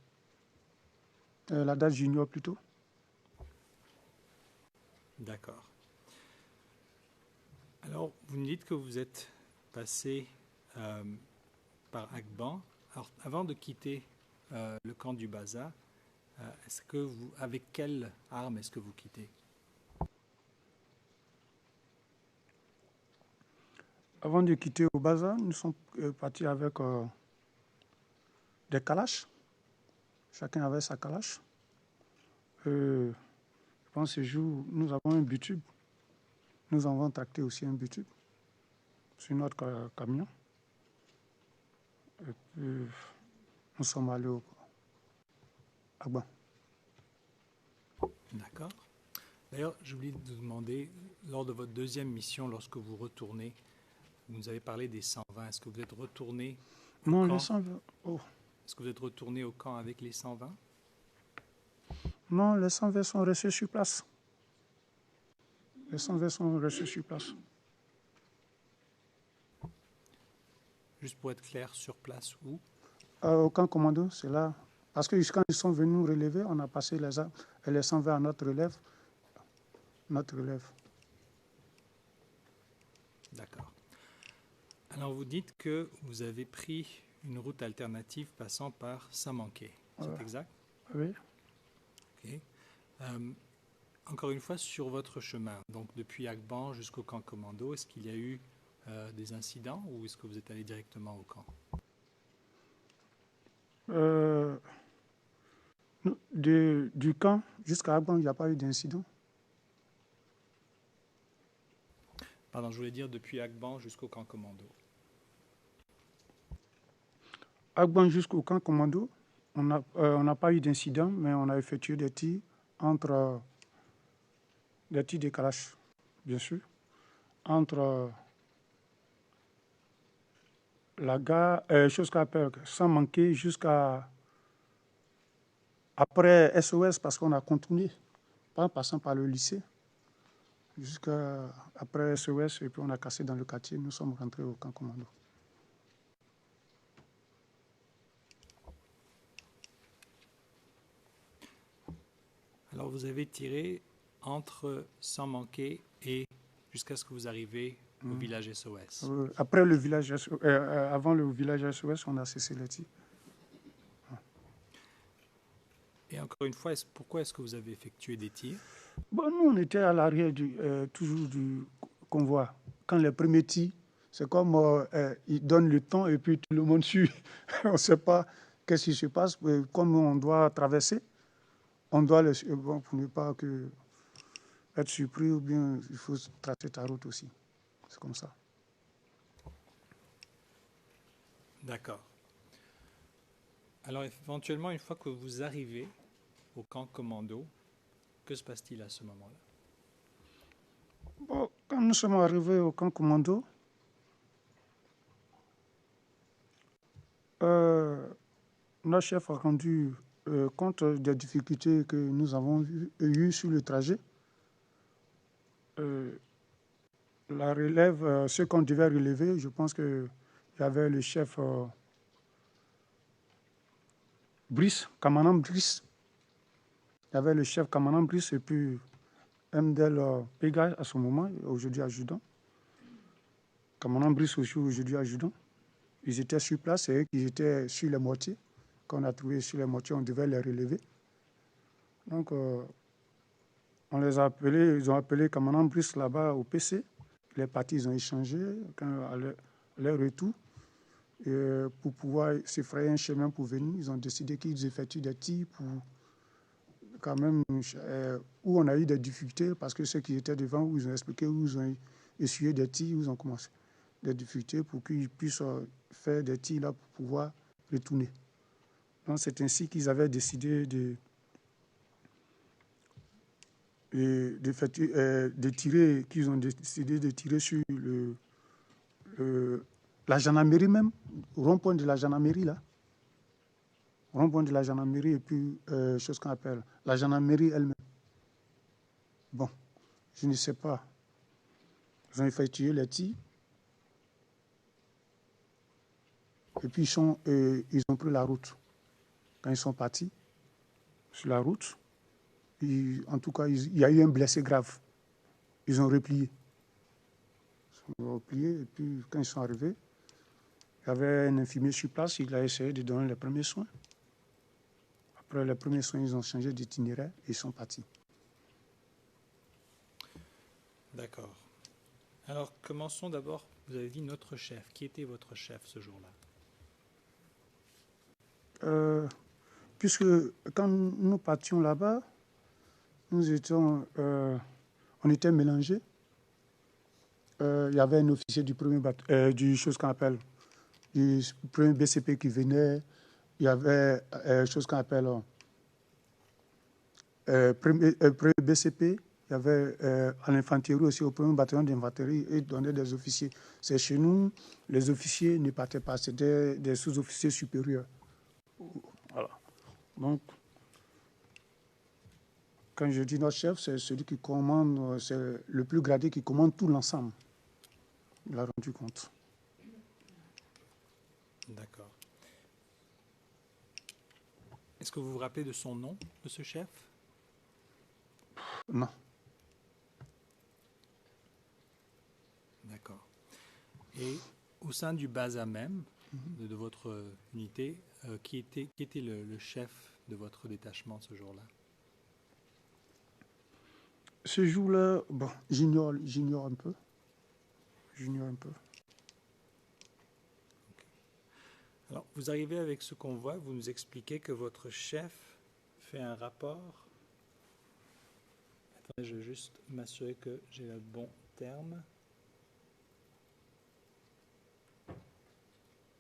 La date, j'ignore plutôt. D'accord. Alors, vous me dites que vous êtes passé par Agban. Alors, avant de quitter le camp du Baza, avec quelle arme est-ce que vous quittez? Avant de quitter au Baza, nous sommes partis avec des calaches. Chacun avait sa calache. Je pense que ce jour, nous avons un butube. Nous avons tracté aussi un butube sur notre camion. Et puis, nous sommes allés au Agban. D'accord. D'ailleurs, j'ai oublié de vous demander, lors de votre deuxième mission, lorsque vous retournez, vous nous avez parlé des 120. Est-ce que vous êtes retourné au Non, camp? les 120. Oh. Est-ce que vous êtes retourné au camp avec les 120? Non, les 120 sont restés sur place. Les 120 sont restés sur place. Juste pour être clair, sur place où? Au camp commando, c'est là. Parce que quand ils sont venus nous relever, on a passé les armes et les 120 à notre relève. Notre relève. D'accord. Alors, vous dites que vous avez pris une route alternative passant par Samanké. C'est exact? Oui. Ok. Encore une fois, sur votre chemin, donc depuis Agban jusqu'au camp commando, est-ce qu'il y a eu des incidents ou est-ce que vous êtes allé directement au camp? Du camp jusqu'à Agban, il n'y a pas eu d'incident. Pardon, je voulais dire depuis Agban jusqu'au camp commando. Agban jusqu'au camp commando, on n'a pas eu d'incident, mais on a effectué des tirs entre des tirs de Kalash, bien sûr, entre la gare, chose qu'on appelle, sans manquer, jusqu'à après SOS, parce qu'on a continué, pas en passant par le lycée, jusqu'à après SOS, et puis on a cassé dans le quartier, nous sommes rentrés au camp commando. Alors vous avez tiré entre sans manquer et jusqu'à ce que vous arrivez au village SOS. Après le village, avant le village SOS, on a cessé les tirs. Et encore une fois, pourquoi est-ce que vous avez effectué des tirs? Bon, nous, on était à l'arrière toujours du convoi. Quand les premiers tirs, c'est comme ils donnent le temps et puis tout le monde suit. On ne sait pas qu'est-ce qui se passe. Comme on doit traverser, on doit bon, pour ne pas être surpris ou bien il faut tracer ta route aussi. C'est comme ça. D'accord. Alors éventuellement, une fois que vous arrivez au camp commando, que se passe-t-il à ce moment-là? Bon, quand nous sommes arrivés au camp commando, notre chef a rendu compte des difficultés que nous avons eues sur le trajet. La relève, ce qu'on devait relever, je pense qu'il y avait le chef Brice, Kamanan Brice. Il y avait le chef Kamanan Brice et puis Mdel Pega à ce moment, aujourd'hui adjudant. Kamanan Brice aussi aujourd'hui adjudant. Ils étaient sur place et ils étaient sur les mortiers. Quand on a trouvé sur les mortiers, on devait les relever. Donc, on les a appelés, ils ont appelé Kamanan Brice là-bas au PC. Les partis, ils ont échangé à leur retour. Et pour pouvoir se frayer un chemin pour venir, ils ont décidé qu'ils effectuent des tirs pour quand même où on a eu des difficultés parce que ceux qui étaient devant, où ils ont expliqué, où ils ont essuyé des tirs, où ils ont commencé des difficultés pour qu'ils puissent faire des tirs là pour pouvoir retourner. Donc c'est ainsi qu'ils avaient décidé de tirer, qu'ils ont décidé de tirer sur la gendarmerie même, au rond-point de la gendarmerie là. Rond-point de la gendarmerie et puis chose qu'on appelle la gendarmerie elle-même. Bon, je ne sais pas. Ils ont effectué les tirs. Et puis ils ont pris la route. Quand ils sont partis sur la route, en tout cas, il y a eu un blessé grave. Ils ont replié. Ils ont replié et puis quand ils sont arrivés, il y avait un infirmier sur place, il a essayé de donner les premiers soins. Après les premiers soins, ils ont changé d'itinéraire et ils sont partis. D'accord. Alors, commençons d'abord. Vous avez dit notre chef. Qui était votre chef ce jour-là? Puisque quand nous partions là-bas, on était mélangés. Il y avait un officier du premier du chose qu'on appelle du premier BCP qui venait. Il y avait chose qu'on appelle premier BCP. Il y avait à l'infanterie aussi, au premier bataillon d'infanterie, ils donnaient des officiers. C'est chez nous, les officiers ne partaient pas, c'était des sous-officiers supérieurs. Voilà. Donc, quand je dis notre chef, c'est celui qui commande, c'est le plus gradé qui commande tout l'ensemble. Il a rendu compte. D'accord. Est-ce que vous vous rappelez de son nom, de ce chef? Non. D'accord. Et au sein du BASA même, de votre unité, qui était le chef de votre détachement ce jour-là? Ce jour-là, bon, j'ignore un peu. J'ignore un peu. Alors, vous arrivez avec ce convoi, vous nous expliquez que votre chef fait un rapport. Attendez, je vais juste m'assurer que j'ai le bon terme.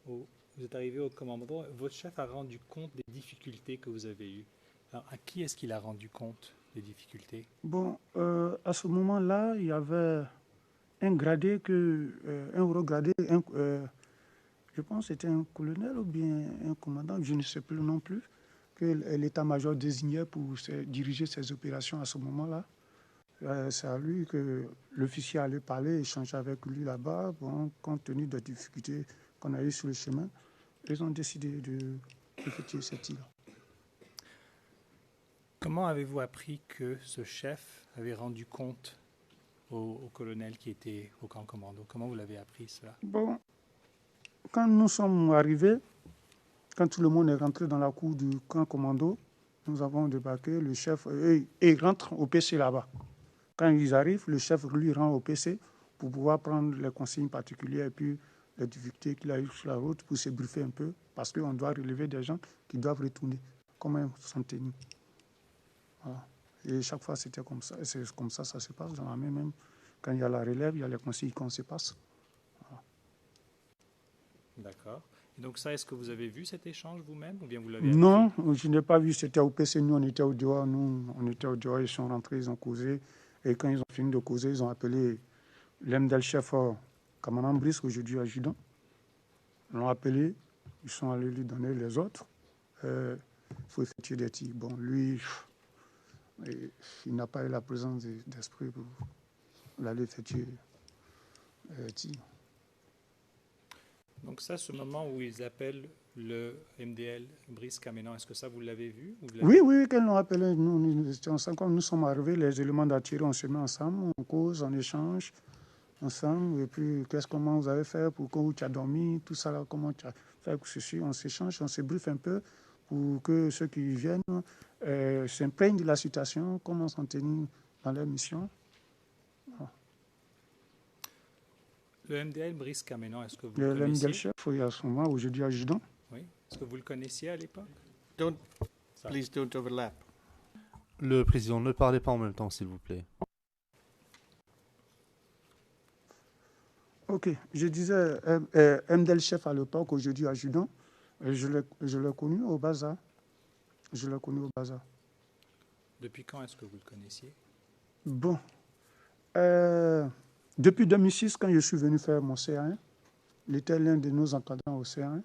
Vous êtes arrivé au commandement, votre chef a rendu compte des difficultés que vous avez eues. Alors, à qui est-ce qu'il a rendu compte des difficultés? Bon, à ce moment-là, il y avait un gradé, un regradé, je pense que c'était un colonel ou bien un commandant, je ne sais plus non plus, que l'état-major désignait pour diriger ces opérations à ce moment-là. C'est à lui que l'officier allait parler, échanger avec lui là-bas. Bon, compte tenu des difficultés qu'on a eues sur le chemin, ils ont décidé d'effectuer cette île. Comment avez-vous appris que ce chef avait rendu compte au colonel qui était au camp commando? Comment vous l'avez appris cela? Bon, quand nous sommes arrivés, quand tout le monde est rentré dans la cour du camp commando, nous avons débarqué, le chef, et rentre au PC là-bas. Quand ils arrivent, le chef lui rend au PC pour pouvoir prendre les consignes particulières et puis les difficultés qu'il a eues sur la route pour se briefer un peu, parce qu'on doit relever des gens qui doivent retourner. Comment ils sont tenus. Voilà. Et chaque fois, c'était comme ça. Et c'est comme ça se passe dans l'armée même. Quand il y a la relève, il y a les consignes qu'on se passe. Voilà. D'accord. Et donc ça, est-ce que vous avez vu cet échange vous-même ou bien vous l'avez Non, appris? je n'ai pas vu. C'était au PC. Nous, on était au dehors. Ils sont rentrés, ils ont causé. Et quand ils ont fini de causer, ils ont appelé l'MDL-chef Kamanan Brice, aujourd'hui adjudant. Ils l'ont appelé. Ils sont allés lui donner les autres. Il faut effectuer des tirs. Bon, lui, il n'a pas eu la présence d'esprit pour aller effectuer des tirs. Donc ça, ce moment où ils appellent le MDL Brice Kamenan, est-ce que ça, vous l'avez vu ou vous l'avez... Oui, quand ils l'ont appelé, nous étions ensemble. Quand nous sommes arrivés, les éléments d'artillerie, on se met ensemble, on cause, on échange ensemble. Et puis, comment vous avez fait pour que tu as dormi, tout ça, là, comment tu as fait pour ceci. On s'échange, on se briefe un peu pour que ceux qui viennent s'imprègnent de la situation, comment s'en tenir dans leur mission. Voilà. Le MDL Brice Kamenan, est-ce que vous Le le connaissiez? MDL chef, il y a son moment, aujourd'hui adjudant. Oui. Est-ce que vous le connaissiez à l'époque? Please don't overlap. Le président, ne parlez pas en même temps, s'il vous plaît. Ok, je disais MDL chef à l'époque, aujourd'hui adjudant. Je l'ai connu au bazar. Depuis quand est-ce que vous le connaissiez? Bon. Depuis 2006, quand je suis venu faire mon CA1, il était l'un de nos encadrants au CA1.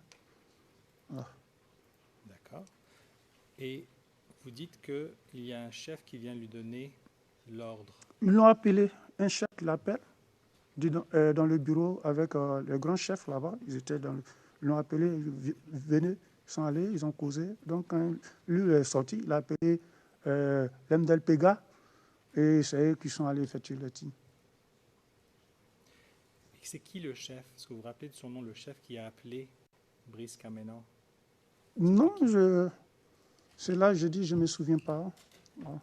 Ah. D'accord. Et vous dites qu'il y a un chef qui vient lui donner l'ordre. Ils l'ont appelé, un chef qui l'appelle, dans le bureau avec le grand chef là-bas. Ils l'ont appelé, venez, ils sont allés, ils ont causé. Donc, quand lui est sorti, il a appelé l'MDL Pega et c'est eux qui sont allés effectuer le tir. Et c'est qui le chef? Est-ce que vous vous rappelez de son nom, le chef qui a appelé Brice Kamenan? Non, c'est là, je dis, je ne me souviens pas. Voilà.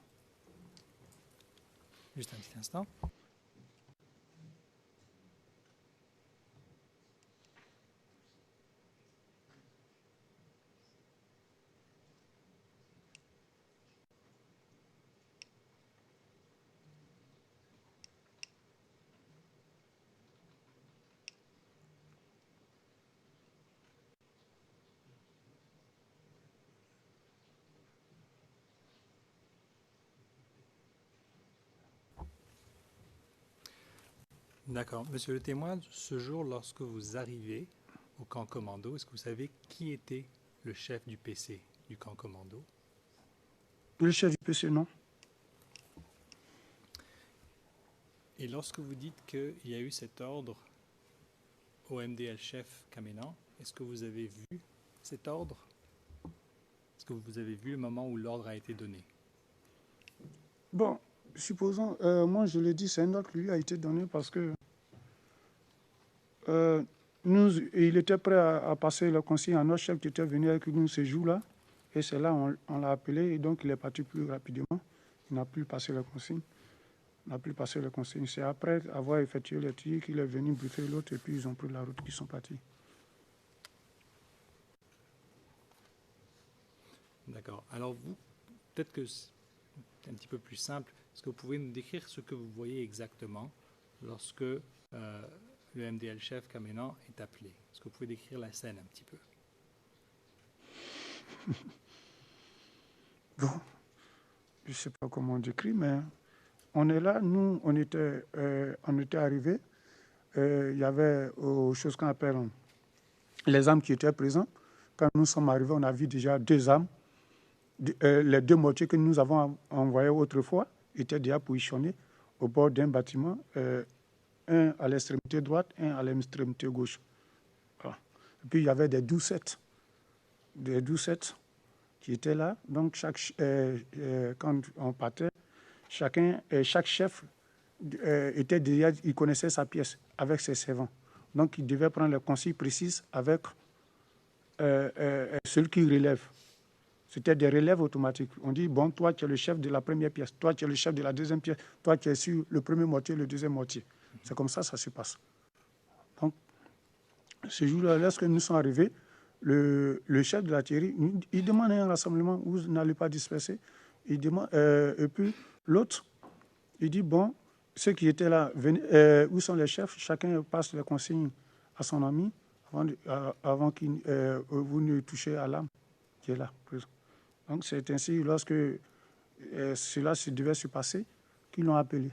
Juste un petit instant. D'accord. Monsieur le témoin, ce jour, lorsque vous arrivez au camp commando, est-ce que vous savez qui était le chef du PC du camp commando? Le chef du PC, non. Et lorsque vous dites qu'il y a eu cet ordre au MDL chef Kamenan, est-ce que vous avez vu cet ordre? Est-ce que vous avez vu le moment où l'ordre a été donné? Bon, supposons, moi je le dis, c'est un ordre qui lui a été donné parce que il était prêt à passer la consigne à notre chef qui était venu avec nous ce jour-là. Et c'est là on l'a appelé et donc il est parti plus rapidement. Il n'a plus passé la consigne. C'est après avoir effectué le tir qu'il est venu briefer l'autre et puis ils ont pris la route, qu'ils sont partis. D'accord. Alors vous, peut-être que c'est un petit peu plus simple. Est-ce que vous pouvez nous décrire ce que vous voyez exactement lorsque le MDL chef Kamenan est appelé? Est-ce que vous pouvez décrire la scène un petit peu? Bon, je ne sais pas comment on décrit, mais on est là, nous, on était arrivés. Il y avait choses qu'on appelle les âmes qui étaient présentes. Quand nous sommes arrivés, on a vu déjà 2 âmes. Les 2 mortiers que nous avons envoyés autrefois étaient déjà positionnés au bord d'un bâtiment, un à l'extrémité droite, un à l'extrémité gauche. Voilà. Et puis il y avait des 12-7. Des 12-7 qui étaient là. Donc quand on partait, chaque chef était déjà, il connaissait sa pièce avec ses servants. Donc il devait prendre les consignes précises avec celui qui relève. C'était des relèves automatiques. On dit, bon, toi, tu es le chef de la première pièce, toi, tu es le chef de la deuxième pièce, toi, tu es sur le premier mortier, le deuxième mortier. C'est comme ça se passe. Donc, ce jour-là, lorsque nous sommes arrivés, le chef de l'artillerie, il demande un rassemblement, vous n'allez pas disperser. Il demande, et puis, l'autre, il dit, bon, ceux qui étaient là, venez, où sont les chefs? Chacun passe les consignes à son ami avant que vous ne touchiez à l'âme qui est là. Donc, c'est ainsi, lorsque cela devait se passer, qu'ils l'ont appelé.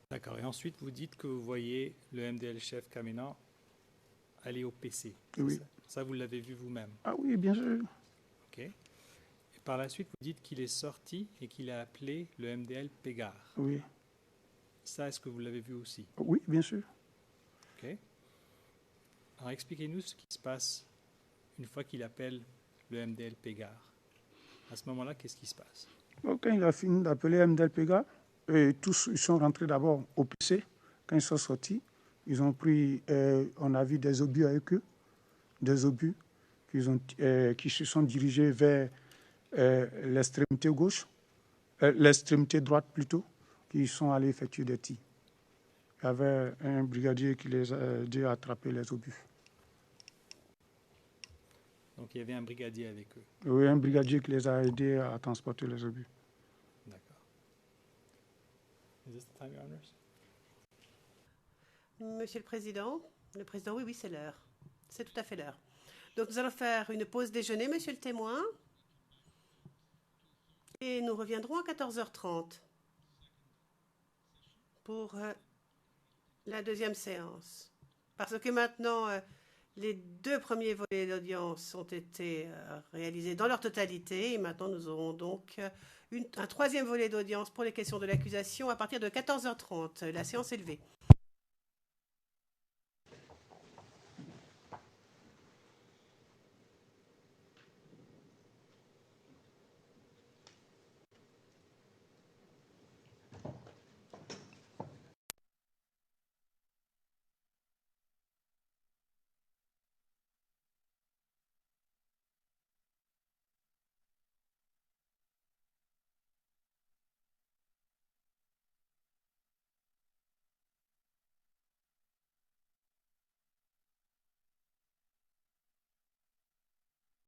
D'accord. Et ensuite, vous dites que vous voyez le MDL chef Kamenan aller au PC. Oui. Ça, vous l'avez vu vous-même? Ah oui, bien sûr. OK. Et par la suite, vous dites qu'il est sorti et qu'il a appelé le MDL Pégard. Oui. Ça, est-ce que vous l'avez vu aussi? Oui, bien sûr. OK. Alors, expliquez-nous ce qui se passe une fois qu'il appelle le MDL Pégard. À ce moment-là, qu'est-ce qui se passe? Quand il a fini d'appeler MDL Pégard, tous ils sont rentrés d'abord au PC. Quand ils sont sortis, ils ont pris, on a vu des obus avec eux, des obus qui se sont dirigés vers l'extrémité gauche, l'extrémité droite plutôt, qui sont allés effectuer des tirs. Il y avait un brigadier qui les a aidés à attraper les obus. Donc, il y avait un brigadier avec eux. Oui, un brigadier qui les a aidés à transporter les obus. D'accord. Is this the time, Your Honors? Monsieur le Président, oui, c'est l'heure. C'est tout à fait l'heure. Donc, nous allons faire une pause déjeuner, Monsieur le témoin. Et nous reviendrons à 14h30 pour la deuxième séance. Parce que maintenant, les 2 premiers volets d'audience ont été réalisés dans leur totalité. Et maintenant, nous aurons donc un 3e volet d'audience pour les questions de l'accusation à partir de 14h30. La séance est levée.